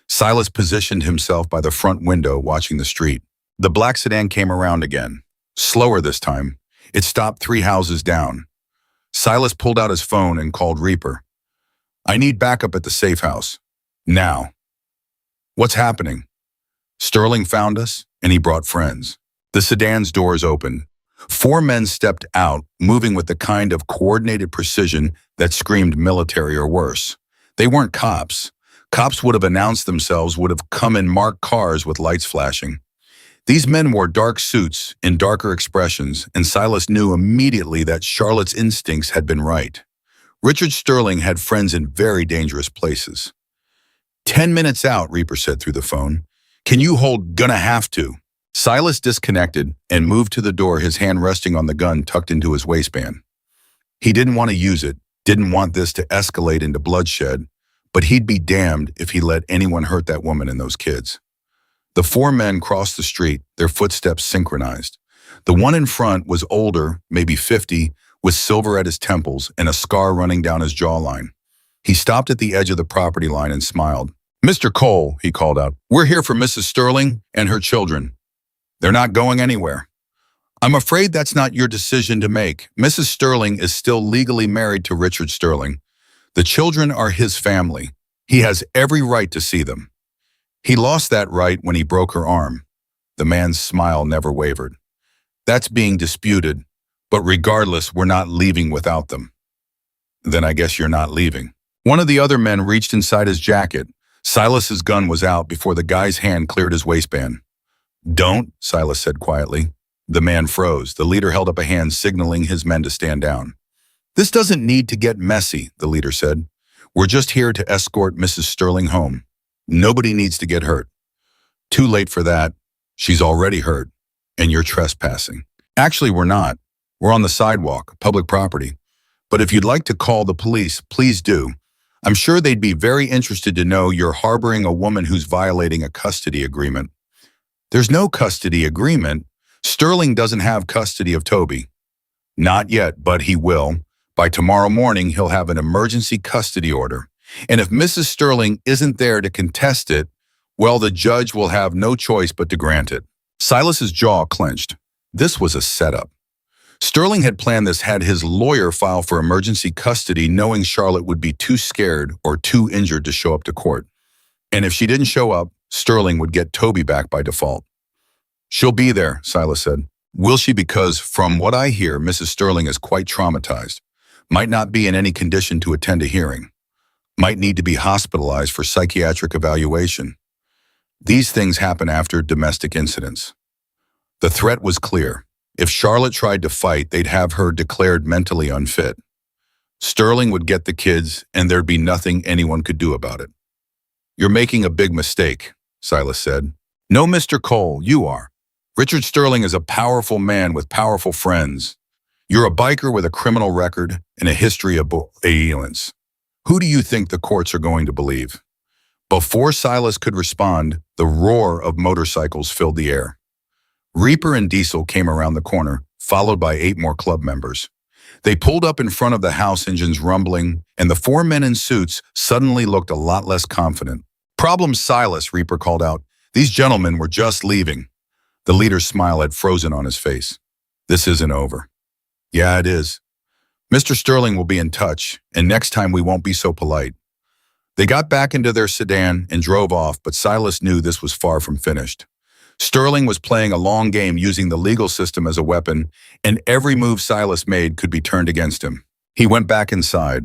Silas positioned himself by the front window, watching the street. The black sedan came around again, slower this time. It stopped 3 houses down. Silas pulled out his phone and called Reaper. I need backup at the safe house. Now. What's happening? Sterling found us, and he brought friends. The sedan's doors opened. 4 men stepped out, moving with the kind of coordinated precision that screamed military or worse. They weren't cops. Cops would have announced themselves, would have come in marked cars with lights flashing. These men wore dark suits and darker expressions, and Silas knew immediately that Charlotte's instincts had been right. Richard Sterling had friends in very dangerous places. 10 minutes out, Reaper said through the phone. Can you hold? Gonna have to. Silas disconnected and moved to the door, his hand resting on the gun tucked into his waistband. He didn't want to use it, didn't want this to escalate into bloodshed, but he'd be damned if he let anyone hurt that woman and those kids. The 4 men crossed the street, their footsteps synchronized. The one in front was older, maybe 50, with silver at his temples and a scar running down his jawline. He stopped at the edge of the property line and smiled. Mr. Cole, he called out, we're here for Mrs. Sterling and her children. They're not going anywhere. I'm afraid that's not your decision to make. Mrs. Sterling is still legally married to Richard Sterling. The children are his family. He has every right to see them. He lost that right when he broke her arm. The man's smile never wavered. That's being disputed, but regardless, we're not leaving without them. Then I guess you're not leaving. One of the other men reached inside his jacket. Silas's gun was out before the guy's hand cleared his waistband. Don't, Silas said quietly. The man froze. The leader held up a hand signaling his men to stand down. This doesn't need to get messy, the leader said. We're just here to escort Mrs. Sterling home. Nobody needs to get hurt. Too late for that. She's already hurt, and you're trespassing. Actually, we're not. We're on the sidewalk, public property. But if you'd like to call the police, please do. I'm sure they'd be very interested to know you're harboring a woman who's violating a custody agreement. There's no custody agreement. Sterling doesn't have custody of Toby. Not yet, but he will. By tomorrow morning, he'll have an emergency custody order. And if Mrs. Sterling isn't there to contest it, well, the judge will have no choice but to grant it. Silas's jaw clenched. This was a setup. Sterling had planned this, had his lawyer file for emergency custody, knowing Charlotte would be too scared or too injured to show up to court. And if she didn't show up, Sterling would get Toby back by default. She'll be there, Silas said. Will she? Because from what I hear, Mrs. Sterling is quite traumatized. Might not be in any condition to attend a hearing. Might need to be hospitalized for psychiatric evaluation. These things happen after domestic incidents. The threat was clear. If Charlotte tried to fight, they'd have her declared mentally unfit. Sterling would get the kids, and there'd be nothing anyone could do about it. You're making a big mistake, Silas said. No, Mr. Cole, you are. Richard Sterling is a powerful man with powerful friends. You're a biker with a criminal record and a history of violence. Who do you think the courts are going to believe? Before Silas could respond, the roar of motorcycles filled the air. Reaper and Diesel came around the corner, followed by 8 more club members. They pulled up in front of the house, engines rumbling, and the 4 men in suits suddenly looked a lot less confident. Problem, Silas, Reaper called out. These gentlemen were just leaving. The leader's smile had frozen on his face. This isn't over. Yeah, it is. Mr. Sterling will be in touch, and next time we won't be so polite. They got back into their sedan and drove off, but Silas knew this was far from finished. Sterling was playing a long game, using the legal system as a weapon, and every move Silas made could be turned against him. He went back inside.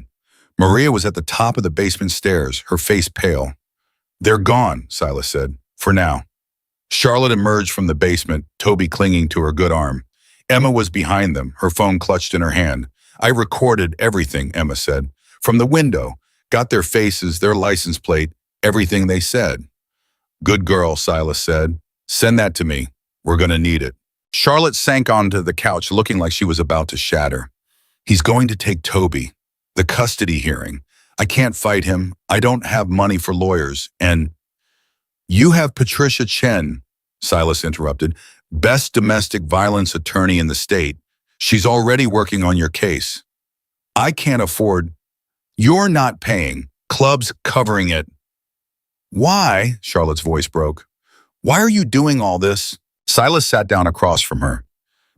Maria was at the top of the basement stairs, her face pale. They're gone, Silas said, for now. Charlotte emerged from the basement, Toby clinging to her good arm. Emma was behind them, her phone clutched in her hand. I recorded everything, Emma said. From the window, got their faces, their license plate, everything they said. Good girl, Silas said. Send that to me. We're going to need it. Charlotte sank onto the couch, looking like she was about to shatter. He's going to take Toby. The custody hearing. I can't fight him. I don't have money for lawyers. And you have Patricia Chen, Silas interrupted, best domestic violence attorney in the state. She's already working on your case. I can't afford. You're not paying. Club's covering it. Why? Charlotte's voice broke. Why are you doing all this? Silas sat down across from her.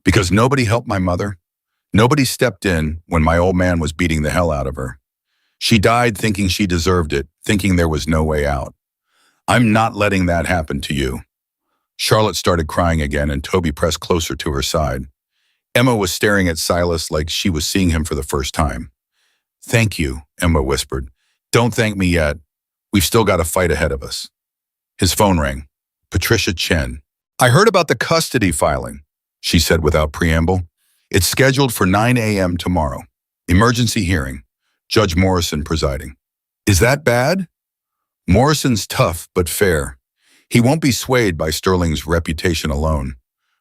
Because nobody helped my mother. Nobody stepped in when my old man was beating the hell out of her. She died thinking she deserved it, thinking there was no way out. I'm not letting that happen to you. Charlotte started crying again, and Toby pressed closer to her side. Emma was staring at Silas like she was seeing him for the first time. Thank you, Emma whispered. Don't thank me yet. We've still got a fight ahead of us. His phone rang. Patricia Chen. I heard about the custody filing, she said without preamble. It's scheduled for 9 a.m. tomorrow. Emergency hearing. Judge Morrison presiding. Is that bad? Morrison's tough but fair. He won't be swayed by Sterling's reputation alone.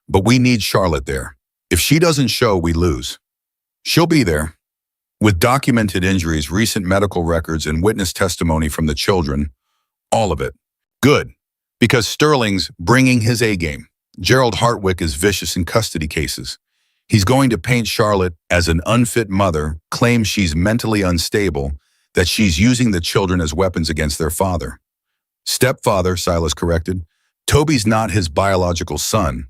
But we need Charlotte there. If she doesn't show, we lose. She'll be there. With documented injuries, recent medical records, and witness testimony from the children. All of it. Good. Because Sterling's bringing his A-game. Gerald Hartwick is vicious in custody cases. He's going to paint Charlotte as an unfit mother, claim she's mentally unstable, that she's using the children as weapons against their father. Stepfather, Silas corrected. Toby's not his biological son.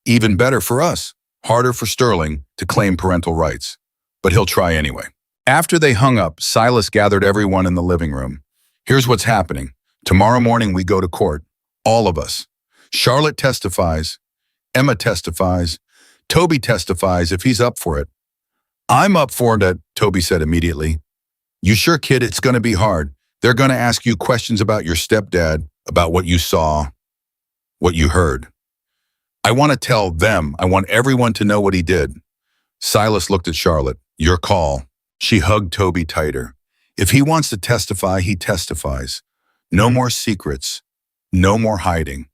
Even better for us, harder for Sterling to claim parental rights. But he'll try anyway. After they hung up, Silas gathered everyone in the living room. Here's what's happening. Tomorrow morning we go to court. All of us. Charlotte testifies. Emma testifies. Toby testifies if he's up for it. I'm up for it, Toby said immediately. You sure, kid? It's going to be hard. They're going to ask you questions about your stepdad, about what you saw, what you heard. I want to tell them. I want everyone to know what he did. Silas looked at Charlotte. Your call. She hugged Toby tighter. If he wants to testify, he testifies. No more secrets. No more hiding.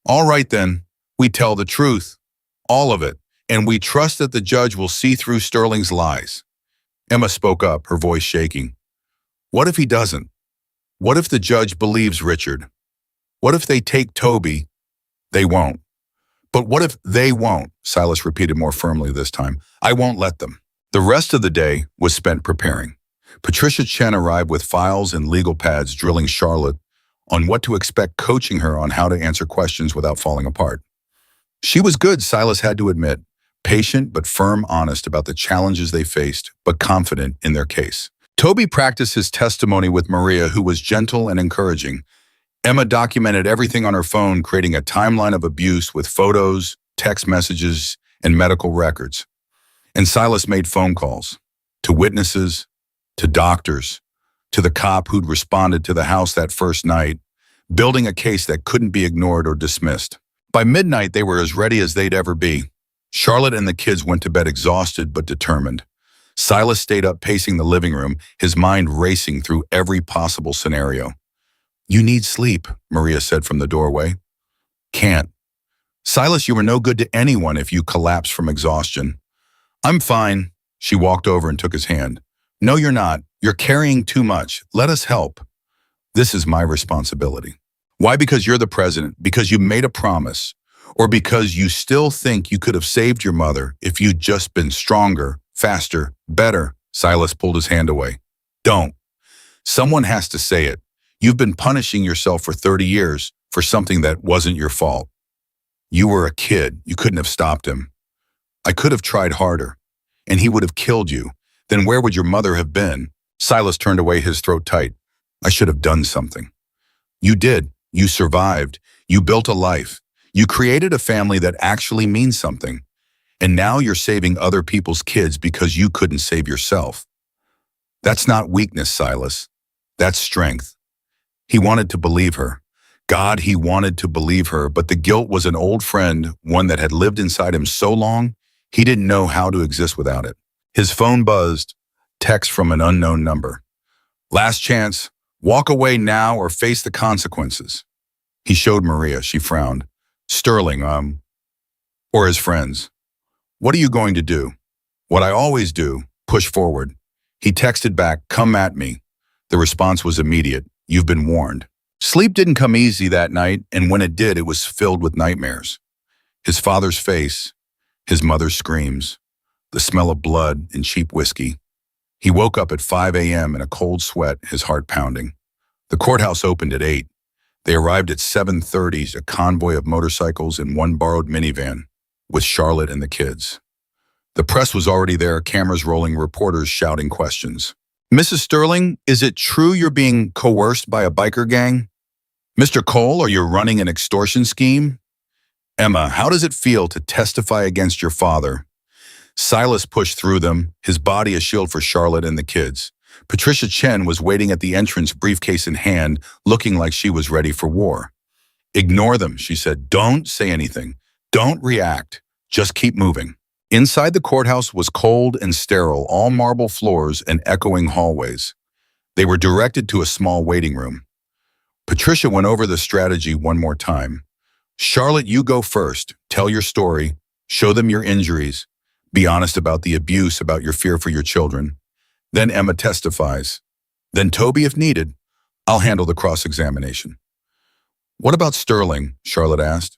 All right then, we tell the truth. All of it. And we trust that the judge will see through Sterling's lies. Emma spoke up, her voice shaking. What if he doesn't? What if the judge believes Richard? What if they take Toby? They won't. But what if they won't? Silas repeated more firmly this time. I won't let them. The rest of the day was spent preparing. Patricia Chen arrived with files and legal pads, drilling Charlotte on what to expect, coaching her on how to answer questions without falling apart. She was good, Silas had to admit, patient but firm, honest about the challenges they faced, but confident in their case. Toby practiced his testimony with Maria, who was gentle and encouraging. Emma documented everything on her phone, creating a timeline of abuse with photos, text messages, and medical records. And Silas made phone calls to witnesses, to doctors, to the cop who'd responded to the house that first night, building a case that couldn't be ignored or dismissed. By midnight, they were as ready as they'd ever be. Charlotte and the kids went to bed exhausted but determined. Silas stayed up pacing the living room, his mind racing through every possible scenario. "You need sleep," Maria said from the doorway. "Can't. Silas, you were no good to anyone if you collapse from exhaustion." "I'm fine." She walked over and took his hand. "No, you're not. You're carrying too much. Let us help." "This is my responsibility." "Why? Because you're the president, because you made a promise, or because you still think you could have saved your mother if you'd just been stronger, faster, better?" Silas pulled his hand away. "Don't. Someone has to say it. You've been punishing yourself for 30 years for something that wasn't your fault. You were a kid. You couldn't have stopped him. I could have tried harder, and he would have killed you. Then where would your mother have been?" Silas turned away, his throat tight. "I should have done something." "You did. You survived. You built a life. You created a family that actually means something. And now you're saving other people's kids because you couldn't save yourself. That's not weakness, Silas. That's strength." He wanted to believe her. God, he wanted to believe her, but the guilt was an old friend, one that had lived inside him so long, he didn't know how to exist without it. His phone buzzed, text from an unknown number. "Last chance. Walk away now or face the consequences." He showed Maria. She frowned. "Sterling, or his friends. What are you going to do?" "What I always do, push forward." He texted back, "Come at me." The response was immediate. "You've been warned." Sleep didn't come easy that night, and when it did, it was filled with nightmares. His father's face, his mother's screams, the smell of blood and cheap whiskey. He woke up at 5 a.m. in a cold sweat, his heart pounding. The courthouse opened at 8. They arrived at 7:30, a convoy of motorcycles and one borrowed minivan, with Charlotte and the kids. The press was already there, cameras rolling, reporters shouting questions. "Mrs. Sterling, is it true you're being coerced by a biker gang? Mr. Cole, are you running an extortion scheme? Emma, how does it feel to testify against your father?" Silas pushed through them, his body a shield for Charlotte and the kids. Patricia Chen was waiting at the entrance, briefcase in hand, looking like she was ready for war. "Ignore them," she said. "Don't say anything. Don't react. Just keep moving." Inside the courthouse was cold and sterile, all marble floors and echoing hallways. They were directed to a small waiting room. Patricia went over the strategy one more time. "Charlotte, you go first. Tell your story. Show them your injuries. Be honest about the abuse, about your fear for your children. Then Emma testifies. Then Toby, if needed. I'll handle the cross-examination." "What about Sterling?" Charlotte asked.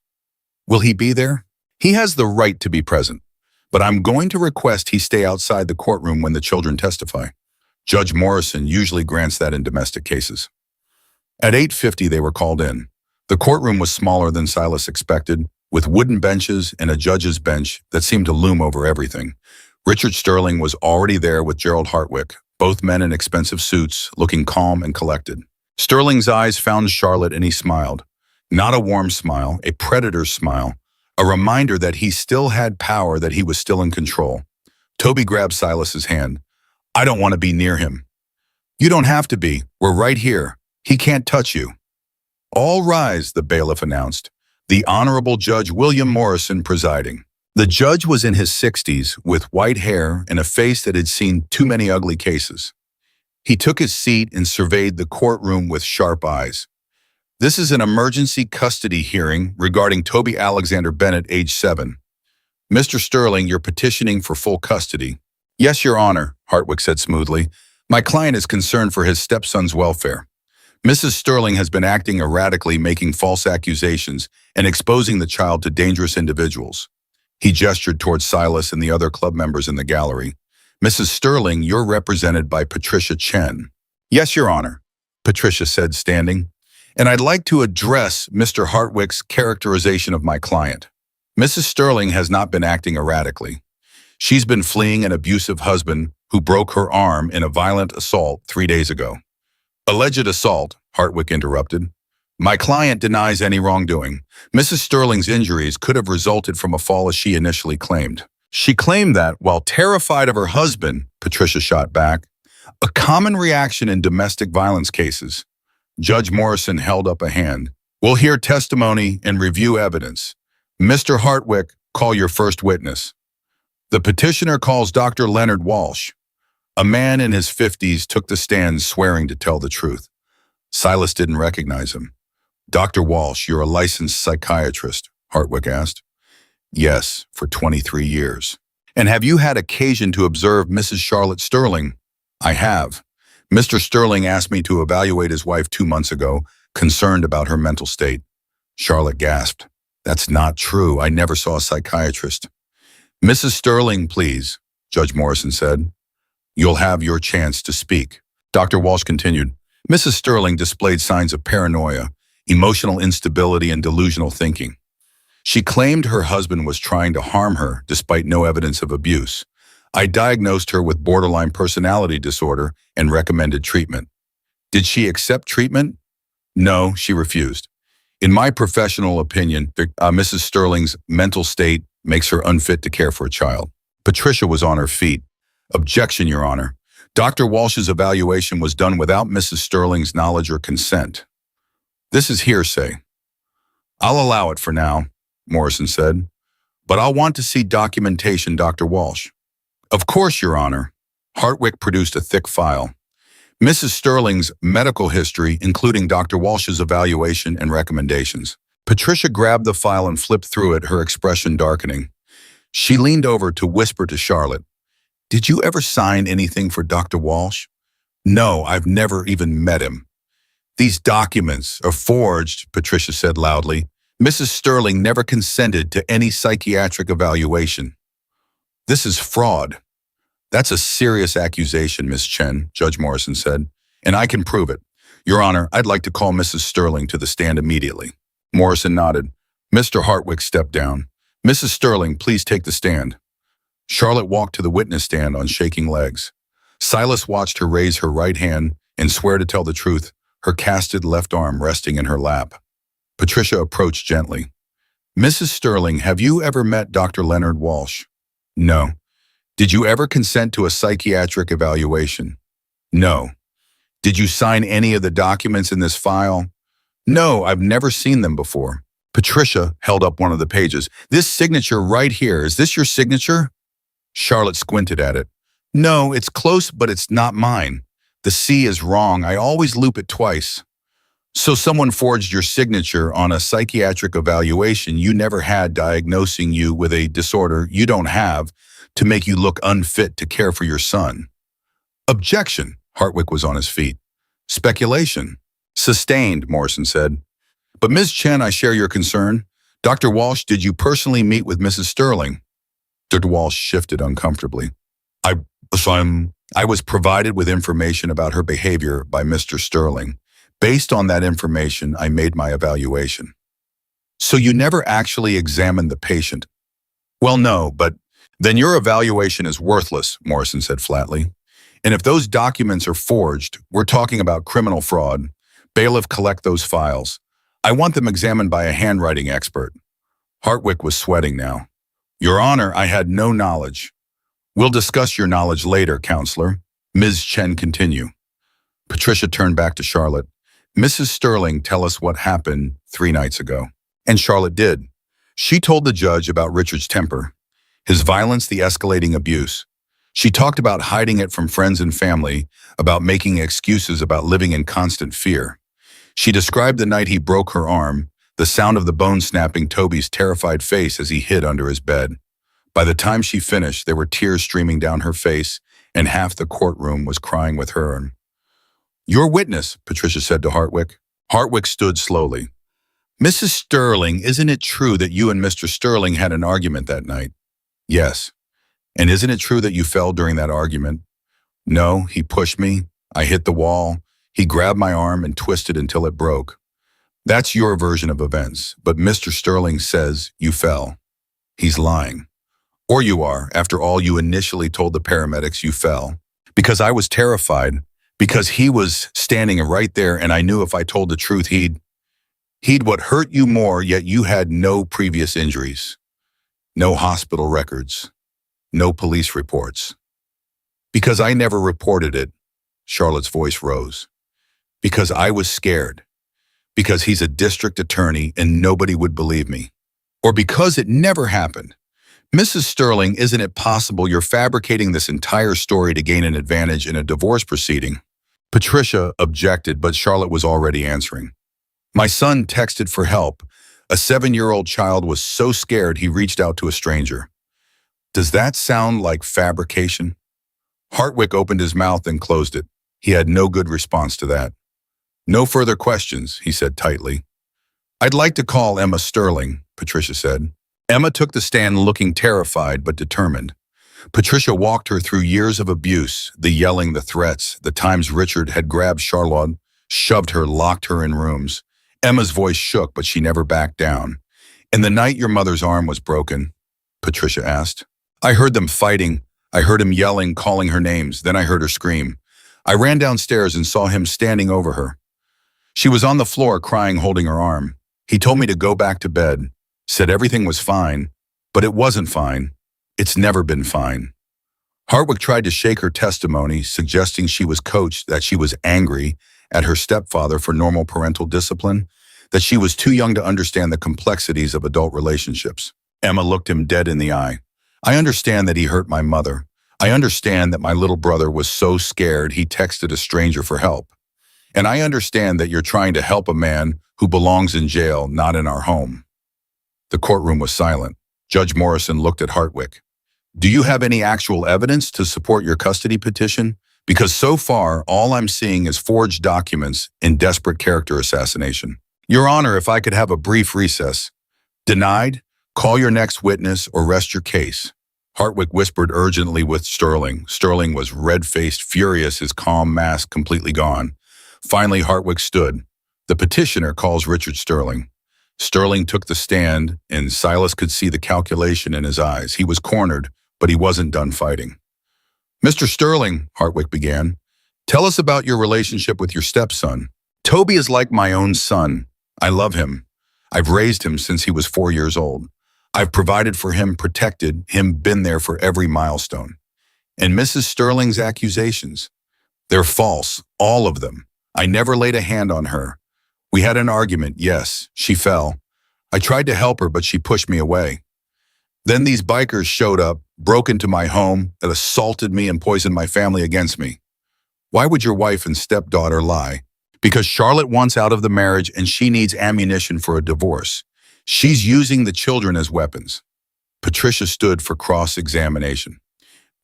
"Will he be there?" "He has the right to be present, but I'm going to request he stay outside the courtroom when the children testify. Judge Morrison usually grants that in domestic cases." At 8:50, they were called in. The courtroom was smaller than Silas expected, with wooden benches and a judge's bench that seemed to loom over everything. Richard Sterling was already there with Gerald Hartwick, both men in expensive suits, looking calm and collected. Sterling's eyes found Charlotte and he smiled. Not a warm smile, a predator's smile, a reminder that he still had power, that he was still in control. Toby grabbed Silas's hand. "I don't want to be near him." "You don't have to be. We're right here. He can't touch you." "All rise," the bailiff announced, the Honorable Judge William Morrison presiding. The judge was in his 60s, with white hair and a face that had seen too many ugly cases. He took his seat and surveyed the courtroom with sharp eyes. "This is an emergency custody hearing regarding Toby Alexander Bennett, age 7. Mr. Sterling, you're petitioning for full custody." "Yes, Your Honor," Hartwick said smoothly. "My client is concerned for his stepson's welfare. Mrs. Sterling has been acting erratically, making false accusations and exposing the child to dangerous individuals." He gestured towards Silas and the other club members in the gallery. "Mrs. Sterling, you're represented by Patricia Chen." "Yes, Your Honor," Patricia said, standing. "And I'd like to address Mr. Hartwick's characterization of my client." Mrs. Sterling has not been acting erratically. She's been fleeing an abusive husband who broke her arm in a violent assault 3 days ago. Alleged assault, Hartwick interrupted. My client denies any wrongdoing. Mrs. Sterling's injuries could have resulted from a fall as she initially claimed. She claimed that, while terrified of her husband, Patricia shot back, a common reaction in domestic violence cases. Judge Morrison held up a hand. We'll hear testimony and review evidence. Mr. Hartwick, call your first witness. The petitioner calls Dr. Leonard Walsh. A man in his 50s took the stand swearing to tell the truth. Silas didn't recognize him. Dr. Walsh, you're a licensed psychiatrist, Hartwick asked. Yes, for 23 years. And have you had occasion to observe Mrs. Charlotte Sterling? I have. Mr. Sterling asked me to evaluate his wife 2 months ago, concerned about her mental state. Charlotte gasped. That's not true. I never saw a psychiatrist. Mrs. Sterling, please, Judge Morrison said. You'll have your chance to speak. Dr. Walsh continued. Mrs. Sterling displayed signs of paranoia, emotional instability, and delusional thinking. She claimed her husband was trying to harm her despite no evidence of abuse. I diagnosed her with borderline personality disorder and recommended treatment. Did she accept treatment? No, she refused. In my professional opinion, Mrs. Sterling's mental state makes her unfit to care for a child. Patricia was on her feet. Objection, Your Honor. Dr. Walsh's evaluation was done without Mrs. Sterling's knowledge or consent. This is hearsay. I'll allow it for now, Morrison said, but I'll want to see documentation, Dr. Walsh. Of course, Your Honor. Hartwick produced a thick file. Mrs. Sterling's medical history, including Dr. Walsh's evaluation and recommendations. Patricia grabbed the file and flipped through it, her expression darkening. She leaned over to whisper to Charlotte, Did you ever sign anything for Dr. Walsh? No, I've never even met him. These documents are forged, Patricia said loudly. Mrs. Sterling never consented to any psychiatric evaluation. This is fraud. That's a serious accusation, Miss Chen, Judge Morrison said, and I can prove it. Your Honor, I'd like to call Mrs. Sterling to the stand immediately. Morrison nodded. Mr. Hartwick stepped down. Mrs. Sterling, please take the stand. Charlotte walked to the witness stand on shaking legs. Silas watched her raise her right hand and swear to tell the truth, her casted left arm resting in her lap. Patricia approached gently. Mrs. Sterling, have you ever met Dr. Leonard Walsh? No. Did you ever consent to a psychiatric evaluation? No. Did you sign any of the documents in this file? No, I've never seen them before. Patricia held up one of the pages. This signature right here, is this your signature? Charlotte squinted at it. No, it's close, but it's not mine. The C is wrong. I always loop it twice. So someone forged your signature on a psychiatric evaluation you never had, diagnosing you with a disorder you don't have to make you look unfit to care for your son. Objection. Hartwick was on his feet. Speculation. Sustained, Morrison said. But Ms. Chen, I share your concern. Dr. Walsh, did you personally meet with Mrs. Sterling? Dr. Walsh shifted uncomfortably. I was provided with information about her behavior by Mr. Sterling. Based on that information, I made my evaluation. So you never actually examined the patient? Well, no, but then your evaluation is worthless, Morrison said flatly. And if those documents are forged, we're talking about criminal fraud. Bailiff, collect those files. I want them examined by a handwriting expert. Hartwick was sweating now. Your Honor, I had no knowledge. We'll discuss your knowledge later, Counselor. Ms. Chen, continue. Patricia turned back to Charlotte. Mrs. Sterling, tell us what happened 3 nights ago. And Charlotte did. She told the judge about Richard's temper, his violence, the escalating abuse. She talked about hiding it from friends and family, about making excuses, about living in constant fear. She described the night he broke her arm, the sound of the bone snapping, Toby's terrified face as he hid under his bed. By the time she finished, there were tears streaming down her face, and half the courtroom was crying with her. Your witness, Patricia said to Hartwick. Hartwick stood slowly. Mrs. Sterling, isn't it true that you and Mr. Sterling had an argument that night? Yes. And isn't it true that you fell during that argument? No, he pushed me. I hit the wall. He grabbed my arm and twisted until it broke. That's your version of events, but Mr. Sterling says you fell. He's lying. Or you are, after all you initially told the paramedics you fell. Because I was terrified, because he was standing right there and I knew if I told the truth he'd what hurt you more, yet you had no previous injuries, no hospital records, no police reports. Because I never reported it, Charlotte's voice rose. Because I was scared. Because he's a district attorney and nobody would believe me. Or because it never happened. Mrs. Sterling, isn't it possible you're fabricating this entire story to gain an advantage in a divorce proceeding? Patricia objected, but Charlotte was already answering. My son texted for help. A 7-year-old child was so scared he reached out to a stranger. Does that sound like fabrication? Hartwick opened his mouth and closed it. He had no good response to that. No further questions, he said tightly. I'd like to call Emma Sterling, Patricia said. Emma took the stand looking terrified but determined. Patricia walked her through years of abuse, the yelling, the threats, the times Richard had grabbed Charlotte, shoved her, locked her in rooms. Emma's voice shook, but she never backed down. And the night your mother's arm was broken, Patricia asked. I heard them fighting. I heard him yelling, calling her names. Then I heard her scream. I ran downstairs and saw him standing over her. She was on the floor crying, holding her arm. He told me to go back to bed, said everything was fine, but it wasn't fine. It's never been fine. Hartwick tried to shake her testimony, suggesting she was coached, that she was angry at her stepfather for normal parental discipline, that she was too young to understand the complexities of adult relationships. Emma looked him dead in the eye. I understand that he hurt my mother. I understand that my little brother was so scared he texted a stranger for help. And I understand that you're trying to help a man who belongs in jail, not in our home. The courtroom was silent. Judge Morrison looked at Hartwick. Do you have any actual evidence to support your custody petition? Because so far, all I'm seeing is forged documents in desperate character assassination. Your Honor, if I could have a brief recess. Denied? Call your next witness or rest your case. Hartwick whispered urgently with Sterling. Sterling was red-faced, furious, his calm mask completely gone. Finally, Hartwick stood. The petitioner calls Richard Sterling. Sterling took the stand, and Silas could see the calculation in his eyes. He was cornered, but he wasn't done fighting. Mr. Sterling, Hartwick began, tell us about your relationship with your stepson. Toby is like my own son. I love him. I've raised him since he was 4 years old. I've provided for him, protected him, been there for every milestone. And Mrs. Sterling's accusations, they're false, all of them. I never laid a hand on her. We had an argument, yes, she fell. I tried to help her, but she pushed me away. Then these bikers showed up, broke into my home, and assaulted me and poisoned my family against me. Why would your wife and stepdaughter lie? Because Charlotte wants out of the marriage and she needs ammunition for a divorce. She's using the children as weapons. Patricia stood for cross-examination.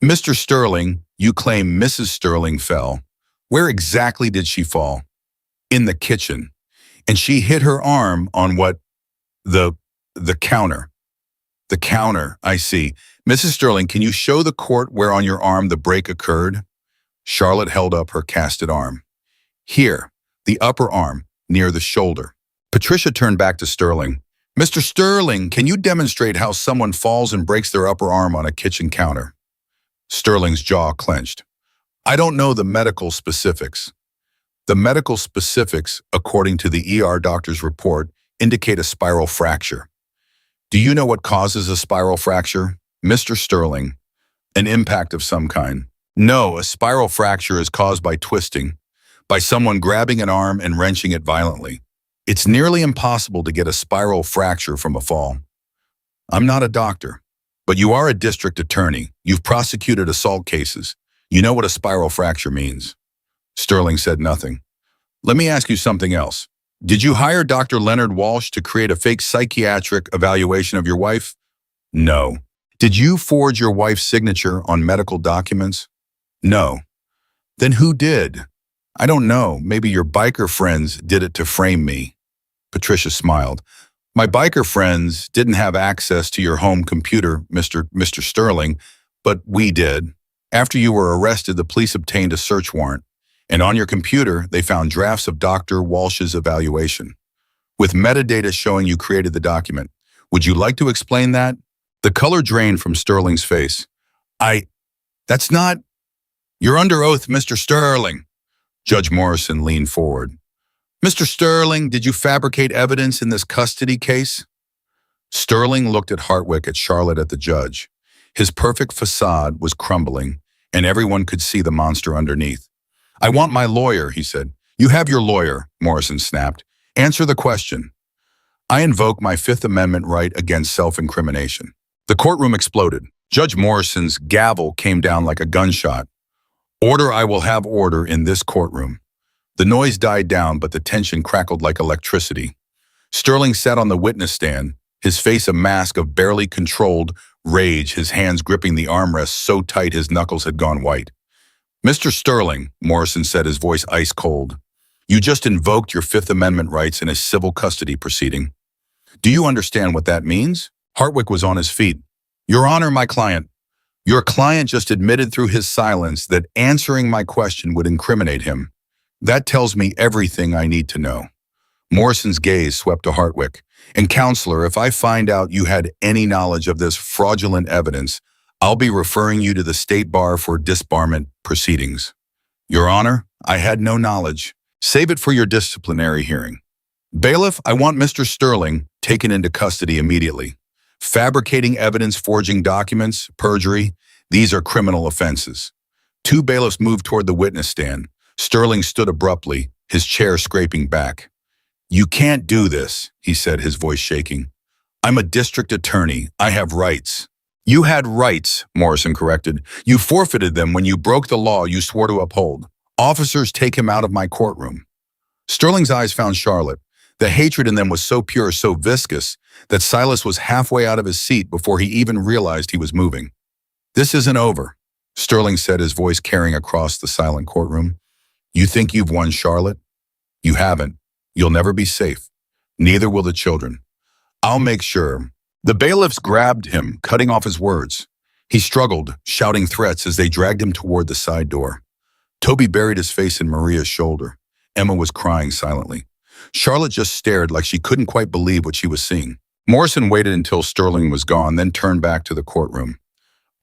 Mr. Sterling, you claim Mrs. Sterling fell. Where exactly did she fall? In the kitchen. And she hit her arm on what? The counter. The counter, I see. Mrs. Sterling, can you show the court where on your arm the break occurred? Charlotte held up her casted arm. Here, the upper arm, near the shoulder. Patricia turned back to Sterling. Mr. Sterling, can you demonstrate how someone falls and breaks their upper arm on a kitchen counter? Sterling's jaw clenched. I don't know the medical specifics. The medical specifics, according to the ER doctor's report, indicate a spiral fracture. Do you know what causes a spiral fracture? Mr. Sterling, an impact of some kind. No, a spiral fracture is caused by twisting, by someone grabbing an arm and wrenching it violently. It's nearly impossible to get a spiral fracture from a fall. I'm not a doctor, but you are a district attorney. You've prosecuted assault cases. You know what a spiral fracture means. Sterling said nothing. Let me ask you something else. Did you hire Dr. Leonard Walsh to create a fake psychiatric evaluation of your wife? No. Did you forge your wife's signature on medical documents? No. Then who did? I don't know. Maybe your biker friends did it to frame me. Patricia smiled. My biker friends didn't have access to your home computer, Mr. Sterling, but we did. After you were arrested, the police obtained a search warrant, and on your computer, they found drafts of Dr. Walsh's evaluation, with metadata showing you created the document. Would you like to explain that? The color drained from Sterling's face. That's not... You're under oath, Mr. Sterling. Judge Morrison leaned forward. Mr. Sterling, did you fabricate evidence in this custody case? Sterling looked at Hartwick, at Charlotte, at the judge. His perfect facade was crumbling, and everyone could see the monster underneath. I want my lawyer, he said. You have your lawyer, Morrison snapped. Answer the question. I invoke my Fifth Amendment right against self-incrimination. The courtroom exploded. Judge Morrison's gavel came down like a gunshot. Order, I will have order in this courtroom. The noise died down, but the tension crackled like electricity. Sterling sat on the witness stand, his face a mask of barely controlled rage, his hands gripping the armrests so tight his knuckles had gone white. Mr. Sterling, Morrison said, his voice ice cold, you just invoked your Fifth Amendment rights in a civil custody proceeding. Do you understand what that means? Hartwick was on his feet. Your Honor, your client just admitted through his silence that answering my question would incriminate him. That tells me everything I need to know. Morrison's gaze swept to Hartwick. And counselor, if I find out you had any knowledge of this fraudulent evidence, I'll be referring you to the State Bar for disbarment proceedings. Your Honor, I had no knowledge. Save it for your disciplinary hearing. Bailiff, I want Mr. Sterling taken into custody immediately. Fabricating evidence, forging documents, perjury, these are criminal offenses. Two bailiffs moved toward the witness stand. Sterling stood abruptly, his chair scraping back. You can't do this, he said, his voice shaking. I'm a district attorney. I have rights. You had rights, Morrison corrected. You forfeited them when you broke the law you swore to uphold. Officers, take him out of my courtroom. Sterling's eyes found Charlotte. The hatred in them was so pure, so viscous, that Silas was halfway out of his seat before he even realized he was moving. This isn't over, Sterling said, his voice carrying across the silent courtroom. You think you've won, Charlotte? You haven't. You'll never be safe. Neither will the children. I'll make sure. The bailiffs grabbed him, cutting off his words. He struggled, shouting threats as they dragged him toward the side door. Toby buried his face in Maria's shoulder. Emma was crying silently. Charlotte just stared like she couldn't quite believe what she was seeing. Morrison waited until Sterling was gone, then turned back to the courtroom.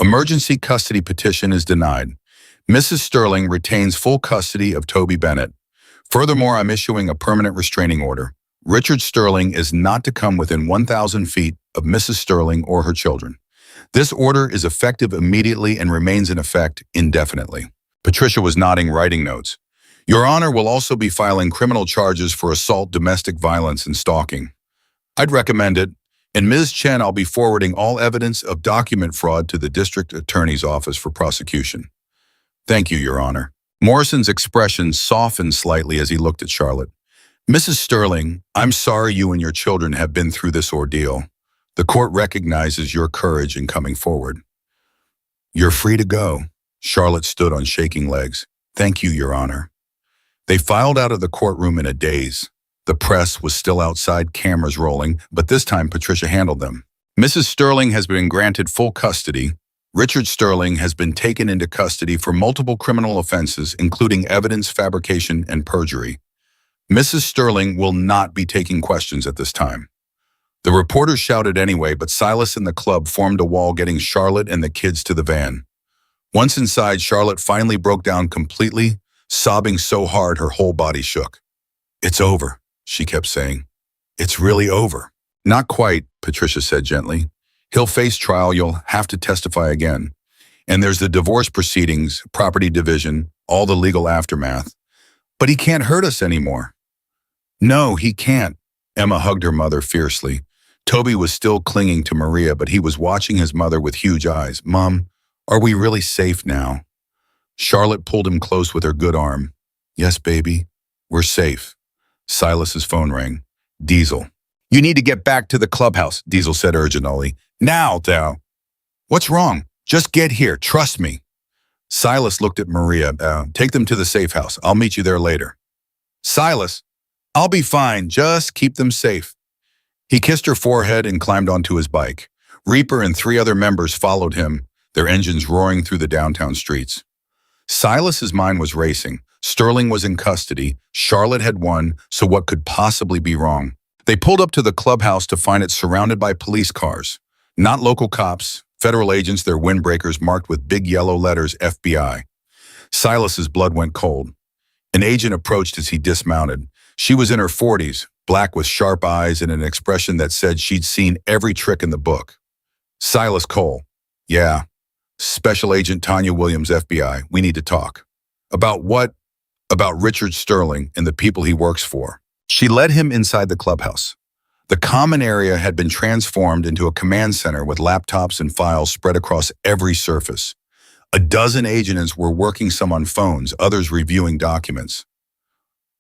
Emergency custody petition is denied. Mrs. Sterling retains full custody of Toby Bennett. Furthermore, I'm issuing a permanent restraining order. Richard Sterling is not to come within 1,000 feet of Mrs. Sterling or her children. This order is effective immediately and remains in effect indefinitely. Patricia was nodding, writing notes. Your Honor will also be filing criminal charges for assault, domestic violence, and stalking. I'd recommend it. And Ms. Chen, I'll be forwarding all evidence of document fraud to the District Attorney's Office for prosecution. Thank you, Your Honor. Morrison's expression softened slightly as he looked at Charlotte. Mrs. Sterling, I'm sorry you and your children have been through this ordeal. The court recognizes your courage in coming forward. You're free to go. Charlotte stood on shaking legs. Thank you, Your Honor. They filed out of the courtroom in a daze. The press was still outside, cameras rolling, but this time Patricia handled them. Mrs. Sterling has been granted full custody. Richard Sterling has been taken into custody for multiple criminal offenses, including evidence fabrication and perjury. Mrs. Sterling will not be taking questions at this time. The reporters shouted anyway, but Silas and the club formed a wall, getting Charlotte and the kids to the van. Once inside, Charlotte finally broke down completely, sobbing so hard her whole body shook. It's over, she kept saying. It's really over. Not quite, Patricia said gently. He'll face trial, you'll have to testify again. And there's the divorce proceedings, property division, all the legal aftermath. But he can't hurt us anymore. No, he can't. Emma hugged her mother fiercely. Toby was still clinging to Maria, but he was watching his mother with huge eyes. Mom, are we really safe now? Charlotte pulled him close with her good arm. Yes, baby, we're safe. Silas's phone rang. Diesel. You need to get back to the clubhouse, Diesel said urgently. Now, Thou. What's wrong? Just get here, trust me. Silas looked at Maria. Take them to the safe house. I'll meet you there later. Silas, I'll be fine. Just keep them safe. He kissed her forehead and climbed onto his bike. Reaper and 3 other members followed him, their engines roaring through the downtown streets. Silas's mind was racing. Sterling was in custody. Charlotte had won, so what could possibly be wrong? They pulled up to the clubhouse to find it surrounded by police cars. Not local cops, federal agents, their windbreakers marked with big yellow letters FBI. Silas's blood went cold. An agent approached as he dismounted. She was in her 40s, black with sharp eyes and an expression that said she'd seen every trick in the book. Silas Cole. Yeah. Special Agent Tanya Williams, FBI. We need to talk. About what? About Richard Sterling and the people he works for. She led him inside the clubhouse. The common area had been transformed into a command center with laptops and files spread across every surface. A dozen agents were working, some on phones, others reviewing documents.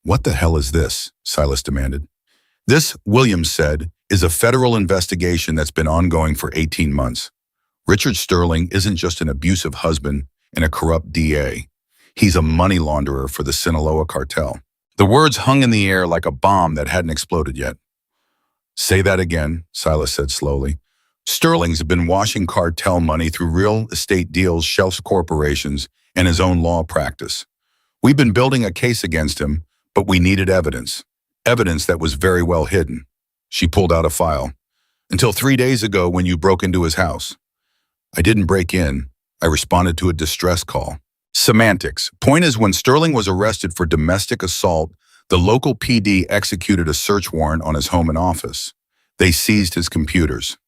What the hell is this? Silas demanded. This, Williams said, is a federal investigation that's been ongoing for 18 months. Richard Sterling isn't just an abusive husband and a corrupt DA. He's a money launderer for the Sinaloa cartel. The words hung in the air like a bomb that hadn't exploded yet. Say that again, Silas said slowly. Sterling's been washing cartel money through real estate deals, shelf corporations, and his own law practice. We've been building a case against him, but we needed evidence. Evidence that was very well hidden. She pulled out a file. Until 3 days ago when you broke into his house. I didn't break in. I responded to a distress call. Semantics. Point is, when Sterling was arrested for domestic assault, the local PD executed a search warrant on his home and office. They seized his computers.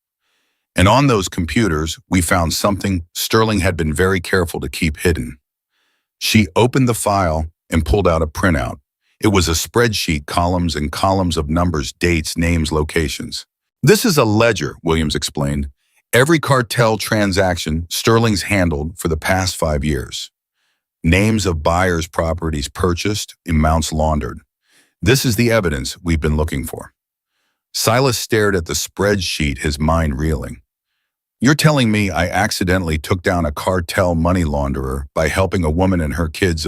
And on those computers, we found something Sterling had been very careful to keep hidden. She opened the file and pulled out a printout. It was a spreadsheet, columns and columns of numbers, dates, names, locations. This is a ledger, Williams explained. Every cartel transaction Sterling's handled for the past 5 years. Names of buyers, properties purchased, amounts laundered. This is the evidence we've been looking for. Silas stared at the spreadsheet, his mind reeling. You're telling me I accidentally took down a cartel money launderer by helping a woman and her kids,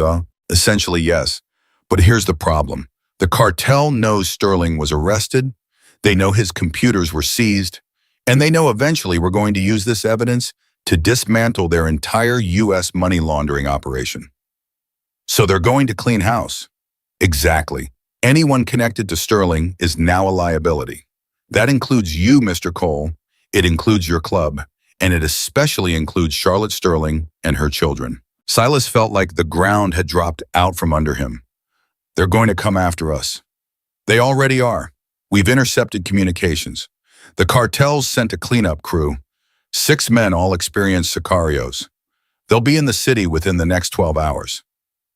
Essentially, yes. But here's the problem. The cartel knows Sterling was arrested, they know his computers were seized, and they know eventually we're going to use this evidence to dismantle their entire U.S. money laundering operation. So they're going to clean house. Exactly. Anyone connected to Sterling is now a liability. That includes you, Mr. Cole. It includes your club, and it especially includes Charlotte Sterling and her children. Silas felt like the ground had dropped out from under him. They're going to come after us. They already are. We've intercepted communications. The cartels sent a cleanup crew. 6 men, all experienced sicarios. They'll be in the city within the next 12 hours.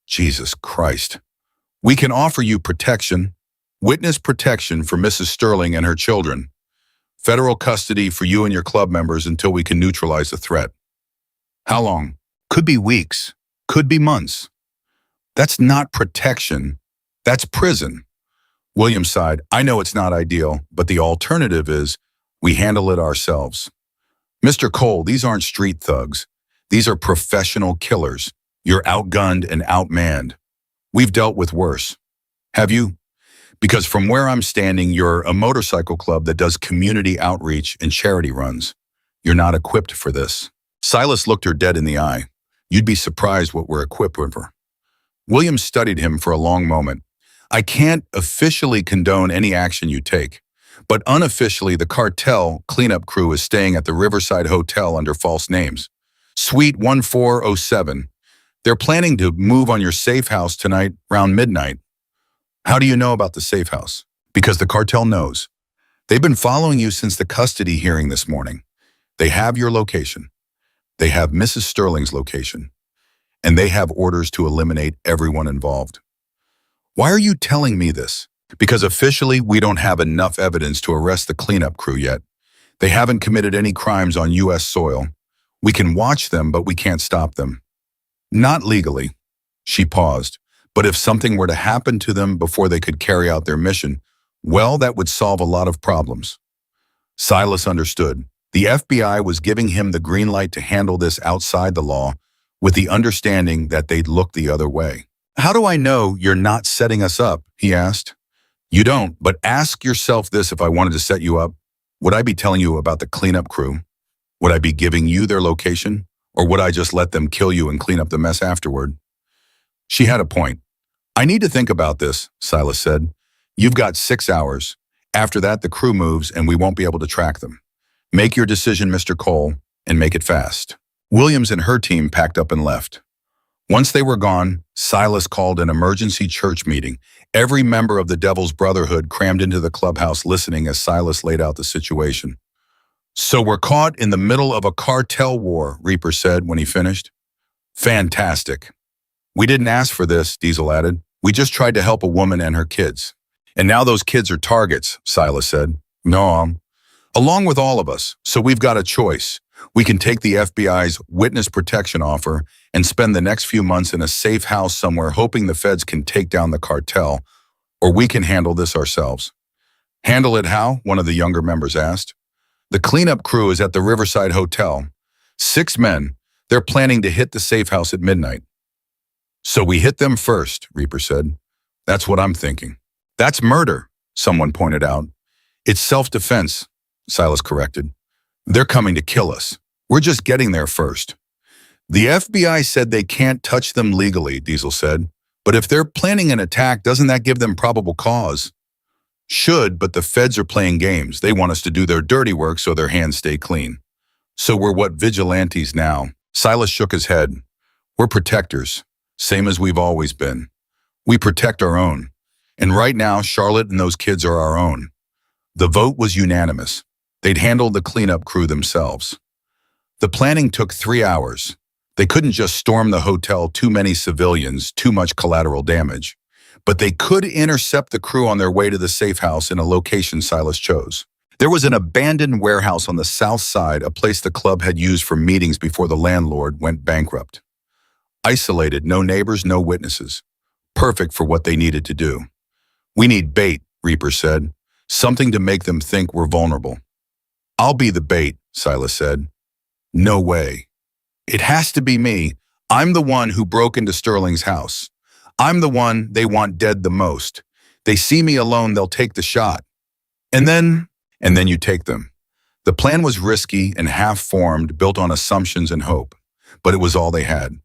Jesus Christ. We can offer you protection, witness protection for Mrs. Sterling and her children. Federal custody for you and your club members until we can neutralize the threat. How long? Could be weeks. Could be months. That's not protection. That's prison. William sighed. I know it's not ideal, but the alternative is we handle it ourselves. Mr. Cole, these aren't street thugs. These are professional killers. You're outgunned and outmanned. We've dealt with worse. Have you? Because from where I'm standing, you're a motorcycle club that does community outreach and charity runs. You're not equipped for this. Silas looked her dead in the eye. You'd be surprised what we're equipped with. Williams studied him for a long moment. I can't officially condone any action you take, but unofficially the cartel cleanup crew is staying at the Riverside Hotel under false names. Suite 1407. They're planning to move on your safe house tonight around midnight. How do you know about the safe house? Because the cartel knows. They've been following you since the custody hearing this morning. They have your location. They have Mrs. Sterling's location. And they have orders to eliminate everyone involved. Why are you telling me this? Because officially, we don't have enough evidence to arrest the cleanup crew yet. They haven't committed any crimes on U.S. soil. We can watch them, but we can't stop them. Not legally. She paused. But if something were to happen to them before they could carry out their mission, well, that would solve a lot of problems. Silas understood. The FBI was giving him the green light to handle this outside the law, with the understanding that they'd look the other way. How do I know you're not setting us up? He asked. You don't, but ask yourself this: if I wanted to set you up, would I be telling you about the cleanup crew? Would I be giving you their location? Or would I just let them kill you and clean up the mess afterward? She had a point. I need to think about this, Silas said. You've got 6 hours. After that, the crew moves and we won't be able to track them. Make your decision, Mr. Cole, and make it fast. Williams and her team packed up and left. Once they were gone, Silas called an emergency church meeting. Every member of the Devil's Brotherhood crammed into the clubhouse listening as Silas laid out the situation. "So we're caught in the middle of a cartel war," Reaper said when he finished. "Fantastic. We didn't ask for this," Diesel added. "We just tried to help a woman and her kids. And now those kids are targets," Silas said. "No, along with all of us, so we've got a choice. We can take the FBI's witness protection offer and spend the next few months in a safe house somewhere hoping the feds can take down the cartel, or we can handle this ourselves." "Handle it how?" one of the younger members asked. "The cleanup crew is at the Riverside Hotel. 6 men. They're planning to hit the safe house at midnight." "So we hit them first," Reaper said. "That's what I'm thinking." "That's murder," someone pointed out. "It's self-defense," Silas corrected. "They're coming to kill us. We're just getting there first." "The FBI said they can't touch them legally," Diesel said. "But if they're planning an attack, doesn't that give them probable cause?" "Should, but the feds are playing games. They want us to do their dirty work so their hands stay clean. So we're what, vigilantes now?" Silas shook his head. "We're protectors, same as we've always been. We protect our own. And right now, Charlotte and those kids are our own." The vote was unanimous. They'd handle the cleanup crew themselves. The planning took 3 hours. They couldn't just storm the hotel, too many civilians, too much collateral damage. But they could intercept the crew on their way to the safe house in a location Silas chose. There was an abandoned warehouse on the south side, a place the club had used for meetings before the landlord went bankrupt. Isolated, no neighbors, no witnesses. Perfect for what they needed to do. "We need bait," Reaper said. "Something to make them think we're vulnerable." "I'll be the bait," Silas said. "No way. It has to be me. I'm the one who broke into Sterling's house. I'm the one they want dead the most. They see me alone, they'll take the shot. And then you take them." The plan was risky and half-formed, built on assumptions and hope. But it was all they had.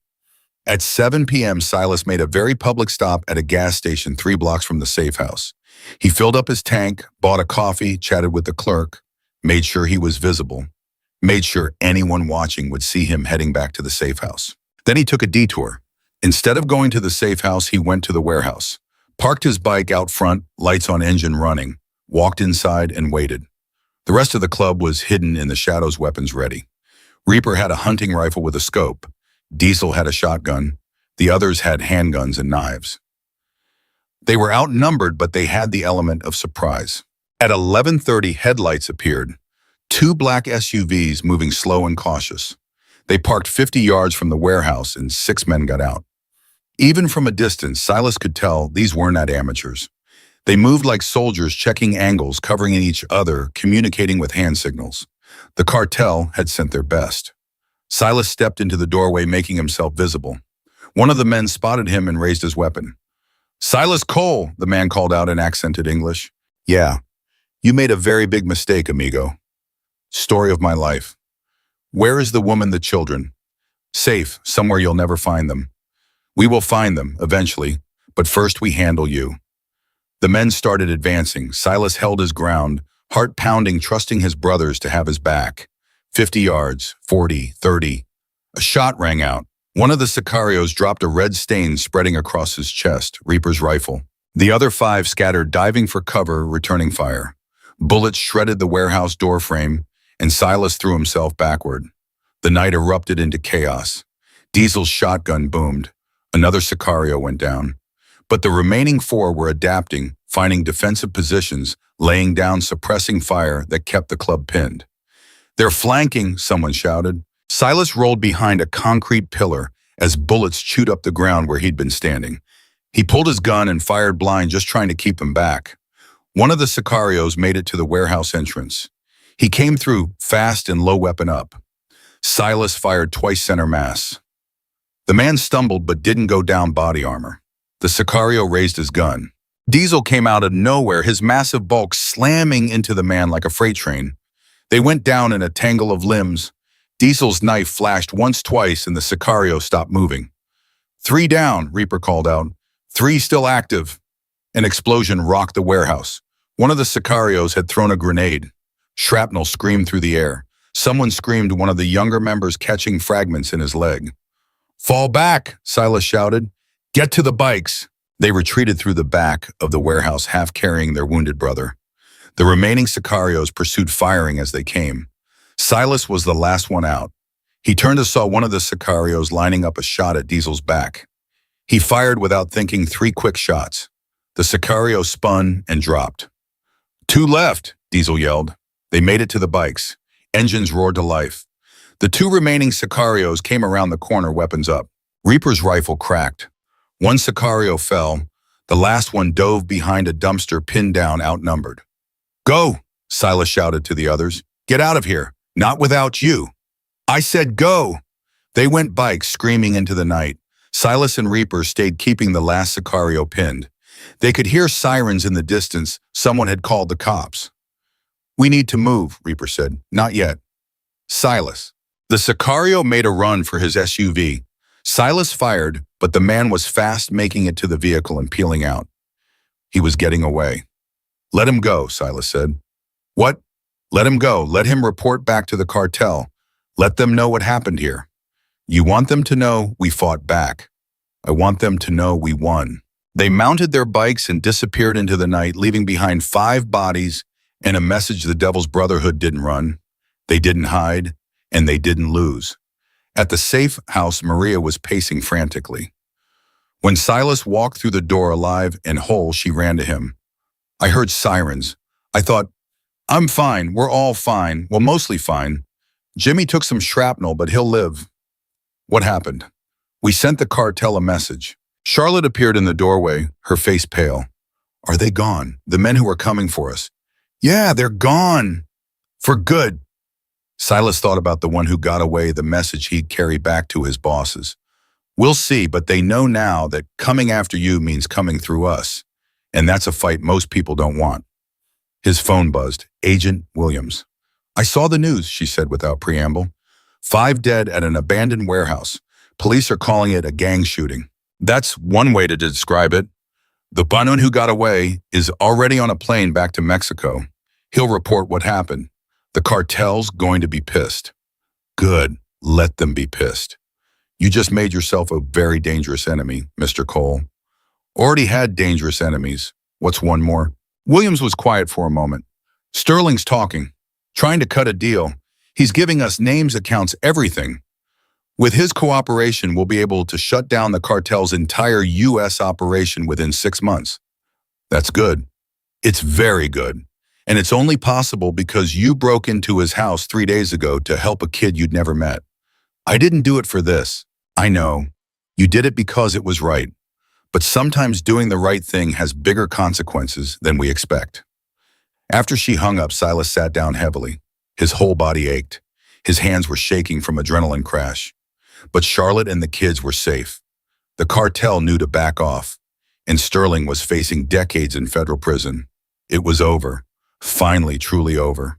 At 7 p.m., Silas made a very public stop at a gas station 3 blocks from the safe house. He filled up his tank, bought a coffee, chatted with the clerk, made sure he was visible, made sure anyone watching would see him heading back to the safe house. Then he took a detour. Instead of going to the safe house, he went to the warehouse, parked his bike out front, lights on engine running, walked inside and waited. The rest of the club was hidden in the shadows, weapons ready. Reaper had a hunting rifle with a scope. Diesel had a shotgun. The others had handguns and knives. They were outnumbered, but they had the element of surprise. At 11:30, headlights appeared. 2 black SUVs moving slow and cautious. They parked 50 yards from the warehouse and 6 men got out. Even from a distance, Silas could tell these were not amateurs. They moved like soldiers, checking angles, covering each other, communicating with hand signals. The cartel had sent their best. Silas stepped into the doorway, making himself visible. One of the men spotted him and raised his weapon. "Silas Cole," the man called out in accented English. "Yeah, you made a very big mistake, amigo. Story of my life. Where is the woman, the children?" "Safe, somewhere you'll never find them." "We will find them, eventually, but first we handle you." The men started advancing. Silas held his ground, heart pounding, trusting his brothers to have his back. 50 yards, 40, 30. A shot rang out. One of the sicarios dropped a red stain spreading across his chest, Reaper's rifle. The other 5 scattered, diving for cover, returning fire. Bullets shredded the warehouse door frame, and Silas threw himself backward. The night erupted into chaos. Diesel's shotgun boomed. Another sicario went down. But the remaining 4 were adapting, finding defensive positions, laying down suppressing fire that kept the club pinned. "They're flanking," someone shouted. Silas rolled behind a concrete pillar as bullets chewed up the ground where he'd been standing. He pulled his gun and fired blind, just trying to keep them back. One of the sicarios made it to the warehouse entrance. He came through, fast and low weapon up. Silas fired twice center mass. The man stumbled but didn't go down, body armor. The sicario raised his gun. Diesel came out of nowhere, his massive bulk slamming into the man like a freight train. They went down in a tangle of limbs. Diesel's knife flashed once, twice, and the sicario stopped moving. 3 down, Reaper called out. 3 still active. An explosion rocked the warehouse. One of the sicarios had thrown a grenade. Shrapnel screamed through the air. Someone screamed, one of the younger members catching fragments in his leg. "Fall back," Silas shouted. "Get to the bikes." They retreated through the back of the warehouse, half carrying their wounded brother. The remaining sicarios pursued, firing as they came. Silas was the last one out. He turned and saw one of the sicarios lining up a shot at Diesel's back. He fired without thinking 3 quick shots. The sicario spun and dropped. "Two left," Diesel yelled. They made it to the bikes. Engines roared to life. The 2 remaining sicarios came around the corner, weapons up. Reaper's rifle cracked. One sicario fell. The last one dove behind a dumpster, pinned down, outnumbered. "Go," Silas shouted to the others. "Get out of here. Not without you." "I said go." They went bikes, screaming into the night. Silas and Reaper stayed, keeping the last sicario pinned. They could hear sirens in the distance. Someone had called the cops. "We need to move," Reaper said. "Not yet." "Silas." The sicario made a run for his SUV. Silas fired, but the man was fast, making it to the vehicle and peeling out. He was getting away. "Let him go," Silas said. "What?" "Let him go. Let him report back to the cartel. Let them know what happened here. You want them to know we fought back. I want them to know we won." They mounted their bikes and disappeared into the night, leaving behind 5 bodies and a message: the Devil's Brotherhood didn't run, they didn't hide, and they didn't lose. At the safe house, Maria was pacing frantically. When Silas walked through the door alive and whole, she ran to him. "I heard sirens. I thought, I'm fine, we're all fine, well, mostly fine. Jimmy took some shrapnel, but he'll live." "What happened?" "We sent the cartel a message." Charlotte appeared in the doorway, her face pale. "Are they gone? The men who were coming for us?" "Yeah, they're gone. For good." Silas thought about the one who got away, the message he'd carry back to his bosses. "We'll see, but they know now that coming after you means coming through us. And that's a fight most people don't want." His phone buzzed. Agent Williams. "I saw the news," she said without preamble. 5 dead at an abandoned warehouse. Police are calling it a gang shooting. That's one way to describe it. The one who got away is already on a plane back to Mexico. He'll report what happened. The cartel's going to be pissed. Good. Let them be pissed. You just made yourself a very dangerous enemy, Mr. Cole. Already had dangerous enemies. What's one more? Williams was quiet for a moment. "Sterling's talking. Trying to cut a deal. He's giving us names, accounts, everything. With his cooperation, we'll be able to shut down the cartel's entire U.S. operation within 6 months. That's good. It's very good. And it's only possible because you broke into his house 3 days ago to help a kid you'd never met. I didn't do it for this. I know. You did it because it was right. But sometimes doing the right thing has bigger consequences than we expect." After she hung up, Silas sat down heavily. His whole body ached. His hands were shaking from adrenaline crash. But Charlotte and the kids were safe. The cartel knew to back off, and Sterling was facing decades in federal prison. It was over. Finally, truly over.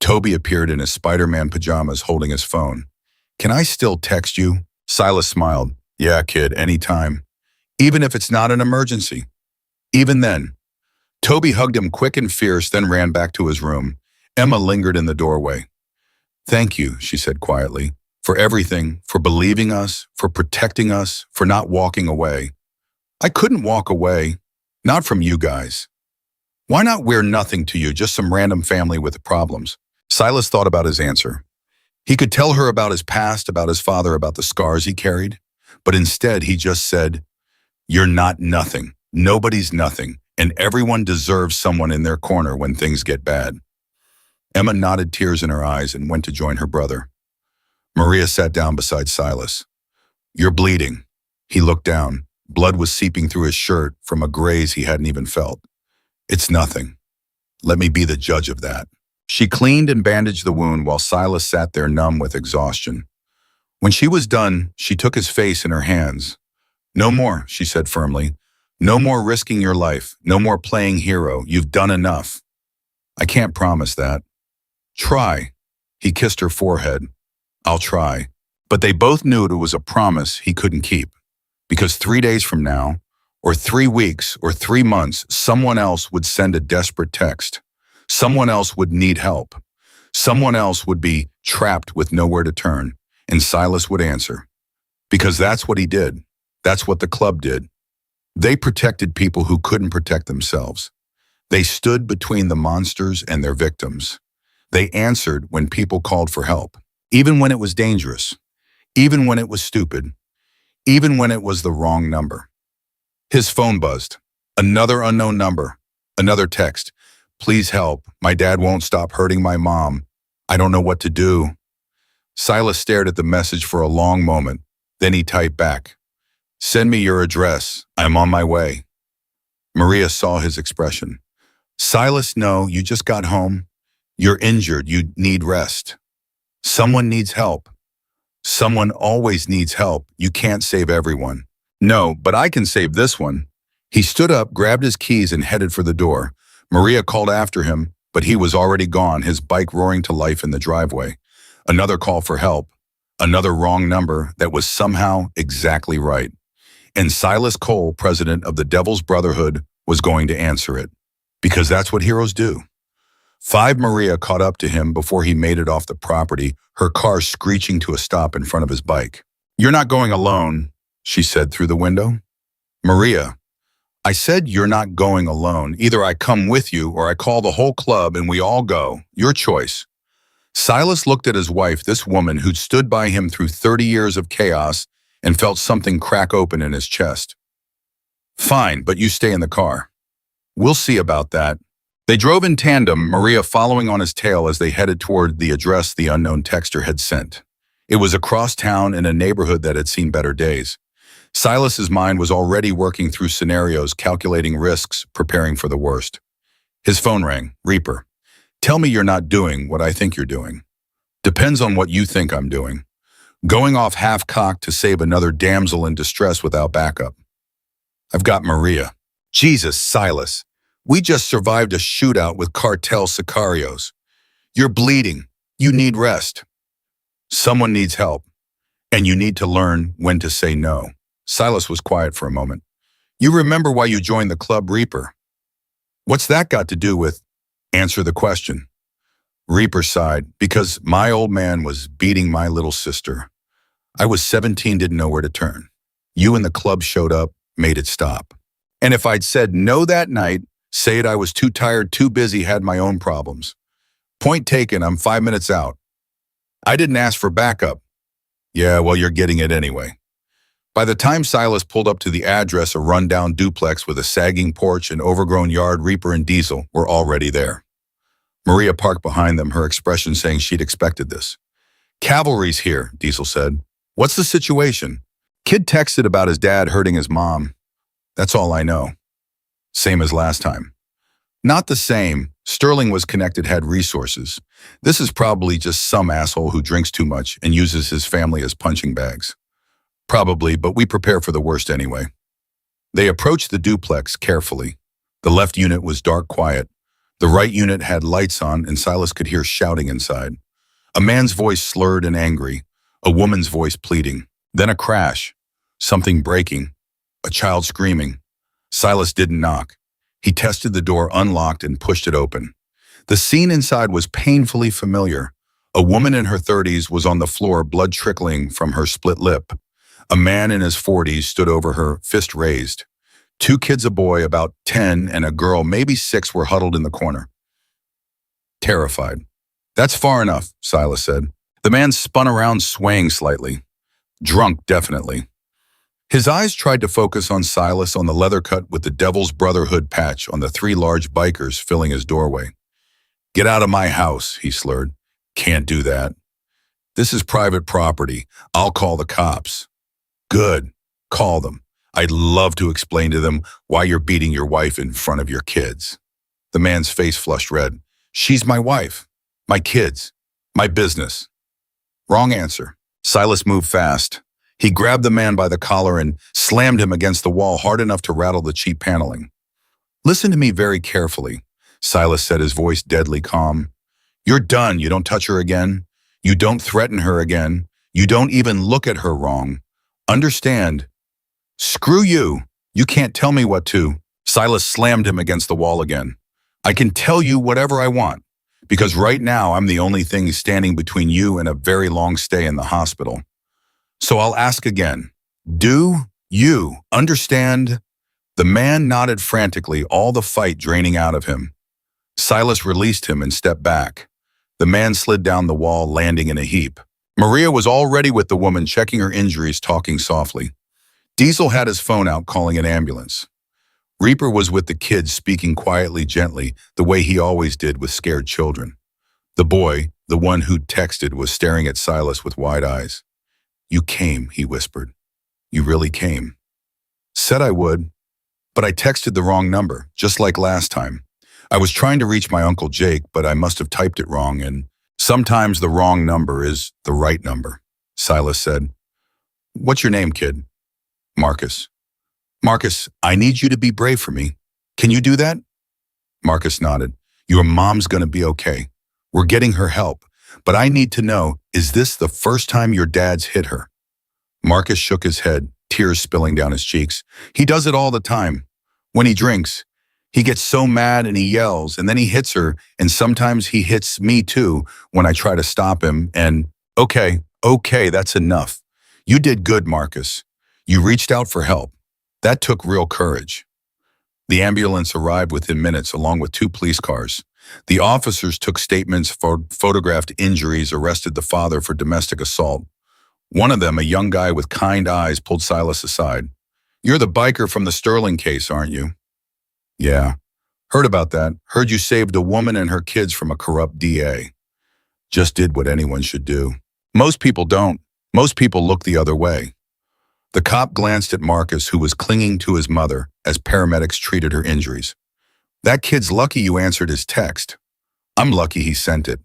Toby appeared in his Spider-Man pajamas, holding his phone. "Can I still text you?" Silas smiled. "Yeah, kid, anytime. Even if it's not an emergency." Even then. Toby hugged him quick and fierce, then ran back to his room. Emma lingered in the doorway. "Thank you," she said quietly, "for everything, for believing us, for protecting us, for not walking away." "I couldn't walk away. Not from you guys." "Why not? We're nothing to you, just some random family with problems." Silas thought about his answer. He could tell her about his past, about his father, about the scars he carried. But instead, he just said, "You're not nothing. Nobody's nothing. And everyone deserves someone in their corner when things get bad." Emma nodded, tears in her eyes, and went to join her brother. Maria sat down beside Silas. "You're bleeding." He looked down. Blood was seeping through his shirt from a graze he hadn't even felt. "It's nothing. Let me be the judge of that." She cleaned and bandaged the wound while Silas sat there numb with exhaustion. When she was done, she took his face in her hands. "No more," she said firmly. "No more risking your life. No more playing hero. You've done enough." "I can't promise that." "Try." He kissed her forehead. "I'll try." But they both knew it was a promise he couldn't keep. Because 3 days from now, or 3 weeks, or 3 months, someone else would send a desperate text. Someone else would need help. Someone else would be trapped with nowhere to turn, and Silas would answer. Because that's what he did. That's what the club did. They protected people who couldn't protect themselves. They stood between the monsters and their victims. They answered when people called for help, even when it was dangerous, even when it was stupid, even when it was the wrong number. His phone buzzed. Another unknown number. Another text. Please help. My dad won't stop hurting my mom. I don't know what to do. Silas stared at the message for a long moment. Then he typed back. Send me your address. I'm on my way. Maria saw his expression. Silas, no, you just got home. You're injured. You need rest. Someone needs help. Someone always needs help. You can't save everyone. No, but I can save this one. He stood up, grabbed his keys, and headed for the door. Maria called after him, but he was already gone, his bike roaring to life in the driveway. Another call for help. Another wrong number that was somehow exactly right. And Silas Cole, president of the Devil's Brotherhood, was going to answer it. Because that's what heroes do. 5 Maria caught up to him before he made it off the property, her car screeching to a stop in front of his bike. You're not going alone, she said through the window. Maria, I said you're not going alone. Either I come with you or I call the whole club and we all go. Your choice. Silas looked at his wife, this woman who'd stood by him through 30 years of chaos, and felt something crack open in his chest. Fine, but you stay in the car. We'll see about that. They drove in tandem, Maria following on his tail as they headed toward the address the unknown texter had sent. It was across town in a neighborhood that had seen better days. Silas's mind was already working through scenarios, calculating risks, preparing for the worst. His phone rang. Reaper. Tell me you're not doing what I think you're doing. Depends on what you think I'm doing. Going off half-cocked to save another damsel in distress without backup. I've got Maria. Jesus, Silas. We just survived a shootout with cartel sicarios. You're bleeding. You need rest. Someone needs help. And you need to learn when to say no. Silas was quiet for a moment. You remember why you joined the club, Reaper? What's that got to do with? Answer the question. Reaper sighed. Because my old man was beating my little sister. I was 17, didn't know where to turn. You and the club showed up, made it stop. And if I'd said no that night, say it I was too tired, too busy, had my own problems. Point taken, I'm 5 minutes out. I didn't ask for backup. Yeah, well, you're getting it anyway. By the time Silas pulled up to the address, a rundown duplex with a sagging porch and overgrown yard, Reaper and Diesel were already there. Maria parked behind them, her expression saying she'd expected this. Cavalry's here, Diesel said. What's the situation? Kid texted about his dad hurting his mom. That's all I know. Same as last time. Not the same. Sterling was connected, had resources. This is probably just some asshole who drinks too much and uses his family as punching bags. Probably, but we prepare for the worst anyway. They approached the duplex carefully. The left unit was dark quiet. The right unit had lights on and Silas could hear shouting inside. A man's voice slurred and angry. A woman's voice pleading. Then a crash. Something breaking. A child screaming. Silas didn't knock. He tested the door, unlocked, and pushed it open. The scene inside was painfully familiar. A woman in her 30s was on the floor, blood trickling from her split lip. A man in his 40s stood over her, fist raised. 2 kids, a boy about 10 and a girl maybe 6, were huddled in the corner. Terrified. That's far enough, Silas said. The man spun around, swaying slightly. Drunk, definitely. His eyes tried to focus on Silas, on the leather cut with the Devil's Brotherhood patch, on the 3 large bikers filling his doorway. Get out of my house, he slurred. Can't do that. This is private property. I'll call the cops. Good. Call them. I'd love to explain to them why you're beating your wife in front of your kids. The man's face flushed red. She's my wife. My kids. My business. Wrong answer. Silas moved fast. He grabbed the man by the collar and slammed him against the wall hard enough to rattle the cheap paneling. Listen to me very carefully, Silas said, his voice deadly calm. You're done. You don't touch her again. You don't threaten her again. You don't even look at her wrong. Understand? Screw you. You can't tell me what to. Silas slammed him against the wall again. I can tell you whatever I want, because right now I'm the only thing standing between you and a very long stay in the hospital. So I'll ask again, do you understand? The man nodded frantically, all the fight draining out of him. Silas released him and stepped back. The man slid down the wall, landing in a heap. Maria was already with the woman, checking her injuries, talking softly. Diesel had his phone out, calling an ambulance. Reaper was with the kids, speaking quietly, gently, the way he always did with scared children. The boy, the one who'd texted, was staring at Silas with wide eyes. You came, he whispered. You really came. Said I would, but I texted the wrong number, just like last time. I was trying to reach my Uncle Jake, but I must have typed it wrong, and sometimes the wrong number is the right number, Silas said. What's your name, kid? Marcus. Marcus, I need you to be brave for me. Can you do that? Marcus nodded. Your mom's gonna be okay. We're getting her help, but I need to know, is this the first time your dad's hit her? Marcus shook his head, tears spilling down his cheeks. He does it all the time. When he drinks, he gets so mad and he yells, and then he hits her, and sometimes he hits me too when I try to stop him, and okay, that's enough. You did good, Marcus. You reached out for help. That took real courage. The ambulance arrived within minutes, along with 2 police cars. The officers took statements, photographed injuries, arrested the father for domestic assault. One of them, a young guy with kind eyes, pulled Silas aside. You're the biker from the Sterling case, aren't you? Yeah. Heard about that. Heard you saved a woman and her kids from a corrupt DA. Just did what anyone should do. Most people don't. Most people look the other way. The cop glanced at Marcus, who was clinging to his mother as paramedics treated her injuries. That kid's lucky you answered his text. I'm lucky he sent it.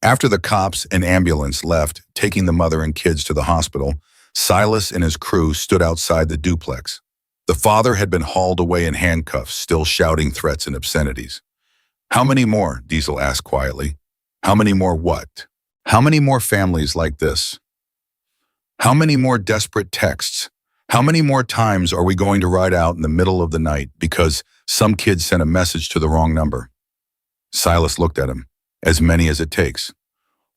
After the cops and ambulance left, taking the mother and kids to the hospital, Silas and his crew stood outside the duplex. The father had been hauled away in handcuffs, still shouting threats and obscenities. How many more? Diesel asked quietly. How many more what? How many more families like this? How many more desperate texts? How many more times are we going to ride out in the middle of the night because some kid sent a message to the wrong number? Silas looked at him. As many as it takes.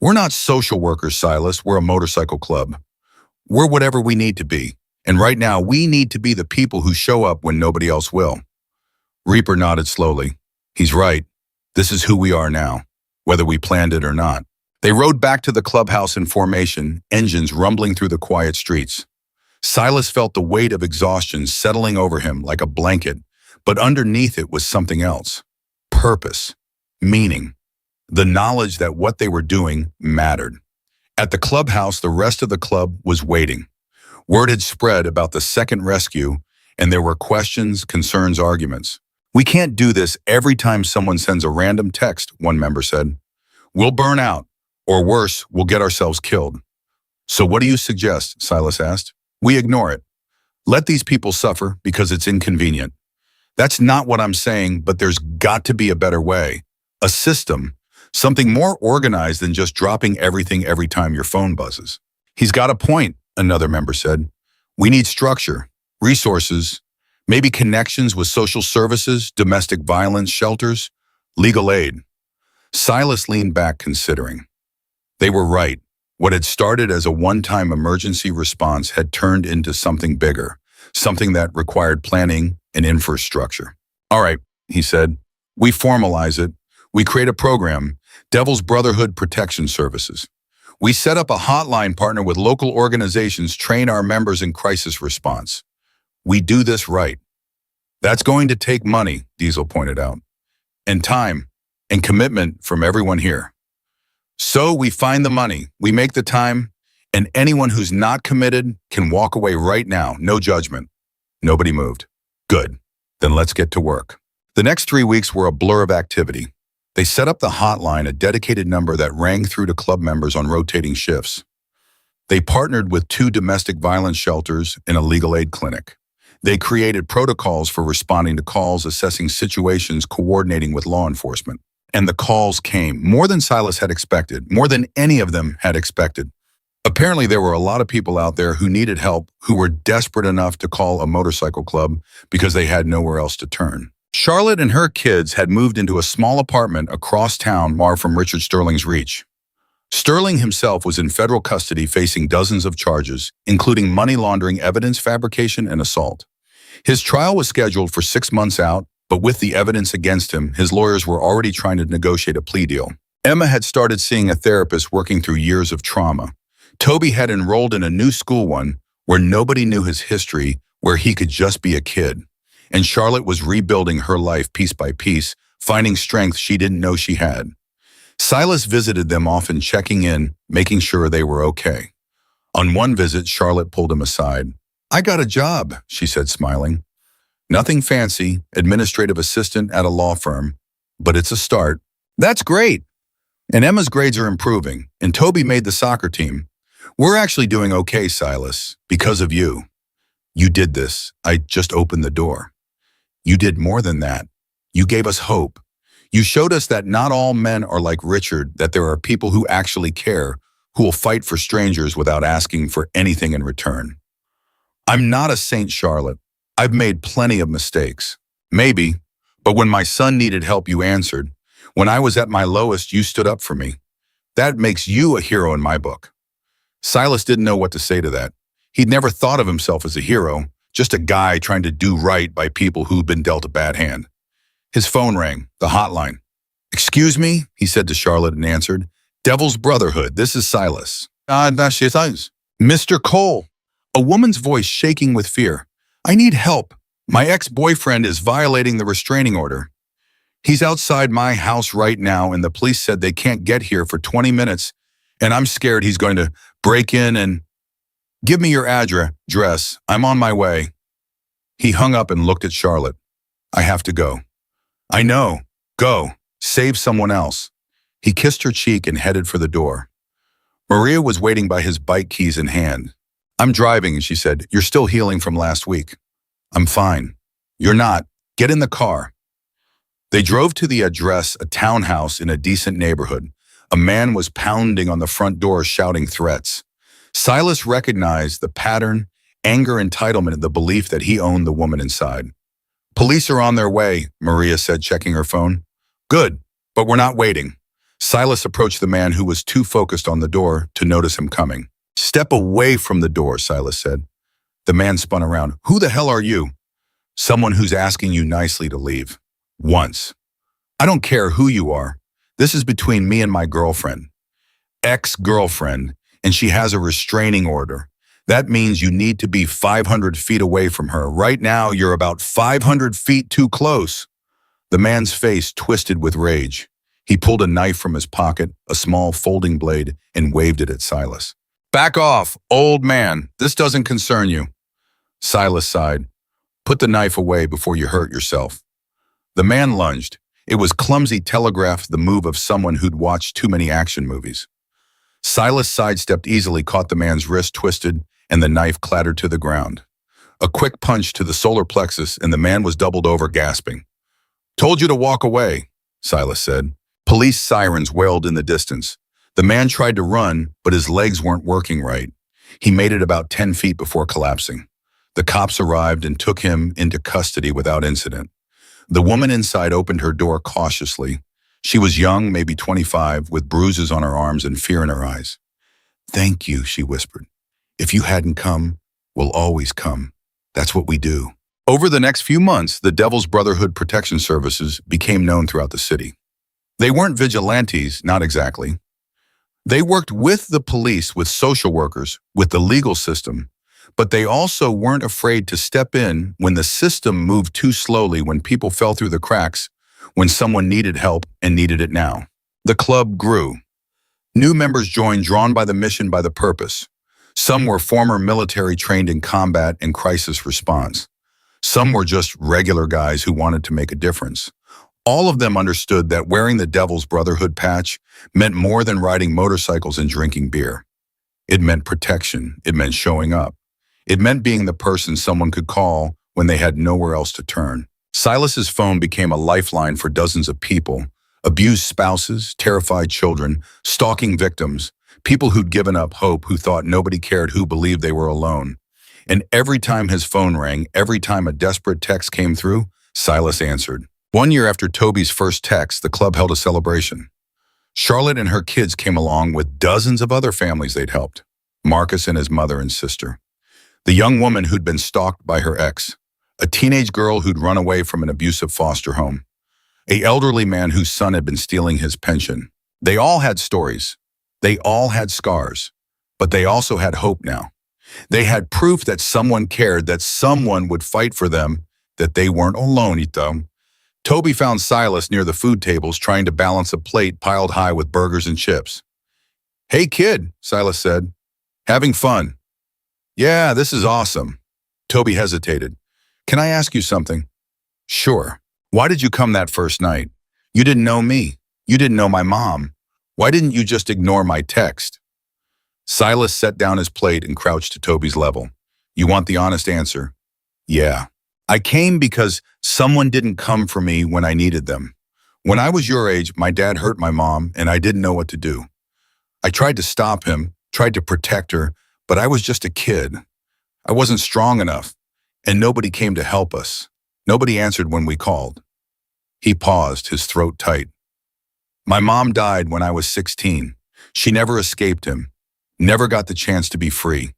We're not social workers, Silas. We're a motorcycle club. We're whatever we need to be. And right now, we need to be the people who show up when nobody else will. Reaper nodded slowly. He's right. This is who we are now, whether we planned it or not. They rode back to the clubhouse in formation, engines rumbling through the quiet streets. Silas felt the weight of exhaustion settling over him like a blanket, but underneath it was something else. Purpose. Meaning. The knowledge that what they were doing mattered. At the clubhouse, the rest of the club was waiting. Word had spread about the second rescue, and there were questions, concerns, arguments. We can't do this every time someone sends a random text, one member said. We'll burn out, or worse, we'll get ourselves killed. So what do you suggest? Silas asked. We ignore it. Let these people suffer because it's inconvenient. That's not what I'm saying, but there's got to be a better way. A system. Something more organized than just dropping everything every time your phone buzzes. He's got a point, another member said. We need structure, resources, maybe connections with social services, domestic violence shelters, legal aid. Silas leaned back, considering. They were right. What had started as a one-time emergency response had turned into something bigger, something that required planning and infrastructure. All right, he said, we formalize it. We create a program, Devil's Brotherhood Protection Services. We set up a hotline, partner with local organizations, train our members in crisis response. We do this right. That's going to take money, Diesel pointed out, and time and commitment from everyone here. So we find the money, we make the time, and anyone who's not committed can walk away right now, no judgment. Nobody moved. Good. Then let's get to work. The next 3 weeks were a blur of activity. They set up the hotline, a dedicated number that rang through to club members on rotating shifts. They partnered with 2 domestic violence shelters and a legal aid clinic. They created protocols for responding to calls, assessing situations, coordinating with law enforcement. And the calls came, more than Silas had expected, more than any of them had expected. Apparently, there were a lot of people out there who needed help, who were desperate enough to call a motorcycle club because they had nowhere else to turn. Charlotte and her kids had moved into a small apartment across town far from Richard Sterling's reach. Sterling himself was in federal custody facing dozens of charges, including money laundering, evidence fabrication, and assault. His trial was scheduled for 6 months out, but with the evidence against him, his lawyers were already trying to negotiate a plea deal. Emma had started seeing a therapist working through years of trauma. Toby had enrolled in a new school one where nobody knew his history, where he could just be a kid. And Charlotte was rebuilding her life piece by piece, finding strength she didn't know she had. Silas visited them often, checking in, making sure they were okay. On one visit, Charlotte pulled him aside. "I got a job," she said, smiling. "Nothing fancy, administrative assistant at a law firm, but it's a start." "That's great." "And Emma's grades are improving, and Toby made the soccer team. We're actually doing okay, Silas, because of you. You did this. I just opened the door. You did more than that. You gave us hope. You showed us that not all men are like Richard, that there are people who actually care, who will fight for strangers without asking for anything in return." "I'm not a saint, Charlotte. I've made plenty of mistakes. Maybe, but when my son needed help, you answered. When I was at my lowest, you stood up for me. That makes you a hero in my book." Silas didn't know what to say to that. He'd never thought of himself as a hero, just a guy trying to do right by people who'd been dealt a bad hand. His phone rang, the hotline. "Excuse me," he said to Charlotte and answered. "Devil's Brotherhood, this is Silas." "Mr. Cole," a woman's voice shaking with fear. "I need help. My ex-boyfriend is violating the restraining order. He's outside my house right now, and the police said they can't get here for 20 minutes, and I'm scared he's going to break in and... Give me your address. I'm on my way." He hung up and looked at Charlotte. "I have to go." "I know. Go. Save someone else." He kissed her cheek and headed for the door. Maria was waiting by his bike, keys in hand. "I'm driving," she said. "You're still healing from last week." "I'm fine." "You're not. Get in the car." They drove to the address, a townhouse in a decent neighborhood. A man was pounding on the front door, shouting threats. Silas recognized the pattern, anger, entitlement, and the belief that he owned the woman inside. "Police are on their way," Maria said, checking her phone. "Good, but we're not waiting." Silas approached the man, who was too focused on the door to notice him coming. "Step away from the door," Silas said. The man spun around. "Who the hell are you?" "Someone who's asking you nicely to leave. Once." "I don't care who you are. This is between me and my girlfriend." "Ex-girlfriend, and she has a restraining order. That means you need to be 500 feet away from her. Right now, you're about 500 feet too close." The man's face twisted with rage. He pulled a knife from his pocket, a small folding blade, and waved it at Silas. "Back off, old man. This doesn't concern you." Silas sighed. "Put the knife away before you hurt yourself." The man lunged. It was clumsy, telegraphed, the move of someone who'd watched too many action movies. Silas sidestepped easily, caught the man's wrist, twisted, and the knife clattered to the ground. A quick punch to the solar plexus, and the man was doubled over, gasping. "Told you to walk away," Silas said. Police sirens wailed in the distance. The man tried to run, but his legs weren't working right. He made it about 10 feet before collapsing. The cops arrived and took him into custody without incident. The woman inside opened her door cautiously. She was young, maybe 25, with bruises on her arms and fear in her eyes. "Thank you," she whispered. "If you hadn't come, we'll always come. That's what we do." Over the next few months, the Devil's Brotherhood protection services became known throughout the city. They weren't vigilantes, not exactly. They worked with the police, with social workers, with the legal system, but they also weren't afraid to step in when the system moved too slowly, when people fell through the cracks, when someone needed help and needed it now. The club grew. New members joined, drawn by the mission, by the purpose. Some were former military trained in combat and crisis response. Some were just regular guys who wanted to make a difference. All of them understood that wearing the Devil's Brotherhood patch meant more than riding motorcycles and drinking beer. It meant protection. It meant showing up. It meant being the person someone could call when they had nowhere else to turn. Silas's phone became a lifeline for dozens of people: abused spouses, terrified children, stalking victims, people who'd given up hope, who thought nobody cared, who believed they were alone. And every time his phone rang, every time a desperate text came through, Silas answered. 1 year after Toby's first text, the club held a celebration. Charlotte and her kids came along with dozens of other families they'd helped. Marcus and his mother and sister. The young woman who'd been stalked by her ex. A teenage girl who'd run away from an abusive foster home. An elderly man whose son had been stealing his pension. They all had stories. They all had scars. But they also had hope now. They had proof that someone cared, that someone would fight for them, that they weren't alone, ito. Toby found Silas near the food tables trying to balance a plate piled high with burgers and chips. "Hey kid," Silas said. "Having fun?" "Yeah, this is awesome." Toby hesitated. "Can I ask you something?" "Sure. Why did you come that first night? You didn't know me. You didn't know my mom. Why didn't you just ignore my text?" Silas set down his plate and crouched to Toby's level. "You want the honest answer?" "Yeah. I came because someone didn't come for me when I needed them. When I was your age, my dad hurt my mom and I didn't know what to do. I tried to stop him, tried to protect her, but I was just a kid. I wasn't strong enough, and nobody came to help us. Nobody answered when we called." He paused, his throat tight. "My mom died when I was 16. She never escaped him, never got the chance to be free.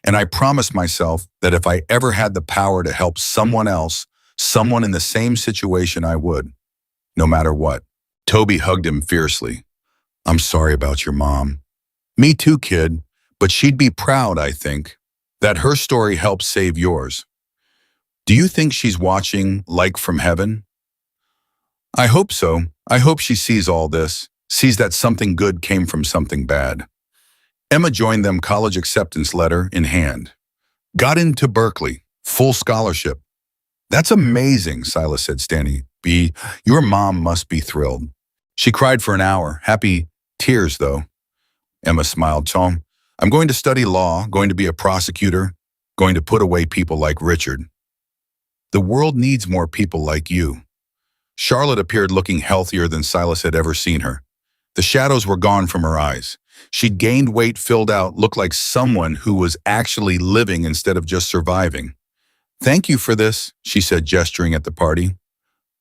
And I promised myself that if I ever had the power to help someone else, someone in the same situation, I would, no matter what." Toby hugged him fiercely. "I'm sorry about your mom." "Me too, kid, but she'd be proud, I think, that her story helped save yours. Do you think she's watching, like from heaven?" "I hope so. I hope she sees all this, sees that something good came from something bad." Emma joined them, college acceptance letter in hand. "Got into Berkeley, full scholarship." "That's amazing," Silas said, standing. Your mom must be thrilled." "She cried for an hour, happy tears though." Emma smiled. "Tom, I'm going to study law, going to be a prosecutor, going to put away people like Richard. The world needs more people like you." Charlotte appeared looking healthier than Silas had ever seen her. The shadows were gone from her eyes. She'd gained weight, filled out, looked like someone who was actually living instead of just surviving. "Thank you for this," she said, gesturing at the party.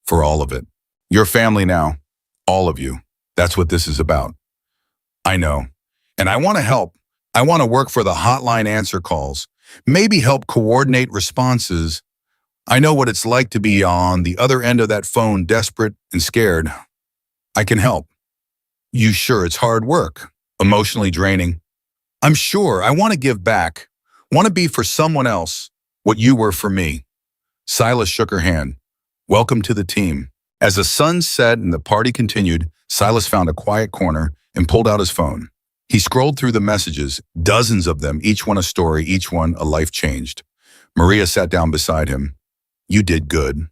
"For all of it. Your family now. All of you. That's what this is about." "I know. And I want to help. I want to work for the hotline answer calls. Maybe help coordinate responses. I know what it's like to be on the other end of that phone, desperate and scared. I can help." "You sure it's hard work? Emotionally draining?" "I'm sure. I want to give back. Want to be for someone else what you were for me." Silas shook her hand. "Welcome to the team." As the sun set and the party continued, Silas found a quiet corner and pulled out his phone. He scrolled through the messages, dozens of them, each one a story, each one a life changed. Maria sat down beside him. "You did good.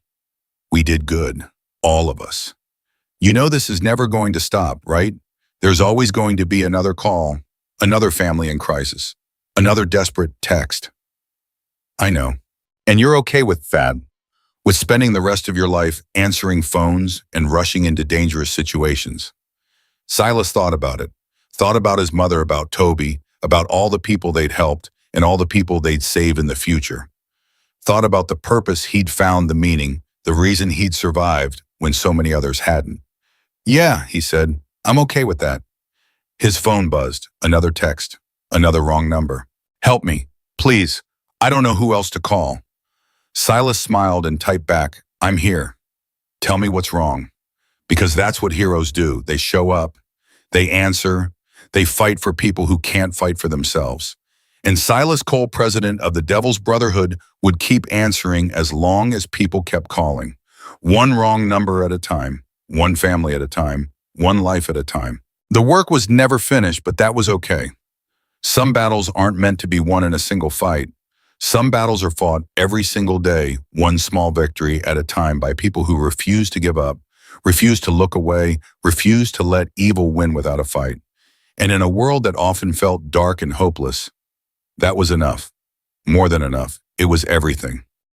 We did good. All of us. You know this is never going to stop, right? There's always going to be another call, another family in crisis, another desperate text." "I know. And you're okay with that, with spending the rest of your life answering phones and rushing into dangerous situations." Silas thought about it, thought about his mother, about Toby, about all the people they'd helped and all the people they'd save in the future. Thought about the purpose he'd found, the meaning, the reason he'd survived when so many others hadn't. "Yeah," he said, "I'm okay with that." His phone buzzed. Another text. Another wrong number. "Help me, please. I don't know who else to call." Silas smiled and typed back, "I'm here. Tell me what's wrong." Because that's what heroes do. They show up. They answer. They fight for people who can't fight for themselves. And Silas Cole, president of the Devil's Brotherhood, would keep answering as long as people kept calling. One wrong number at a time. One family at a time. One life at a time. The work was never finished, but that was okay. Some battles aren't meant to be won in a single fight. Some battles are fought every single day, one small victory at a time, by people who refuse to give up, refuse to look away, refuse to let evil win without a fight. And in a world that often felt dark and hopeless, that was enough. More than enough. It was everything.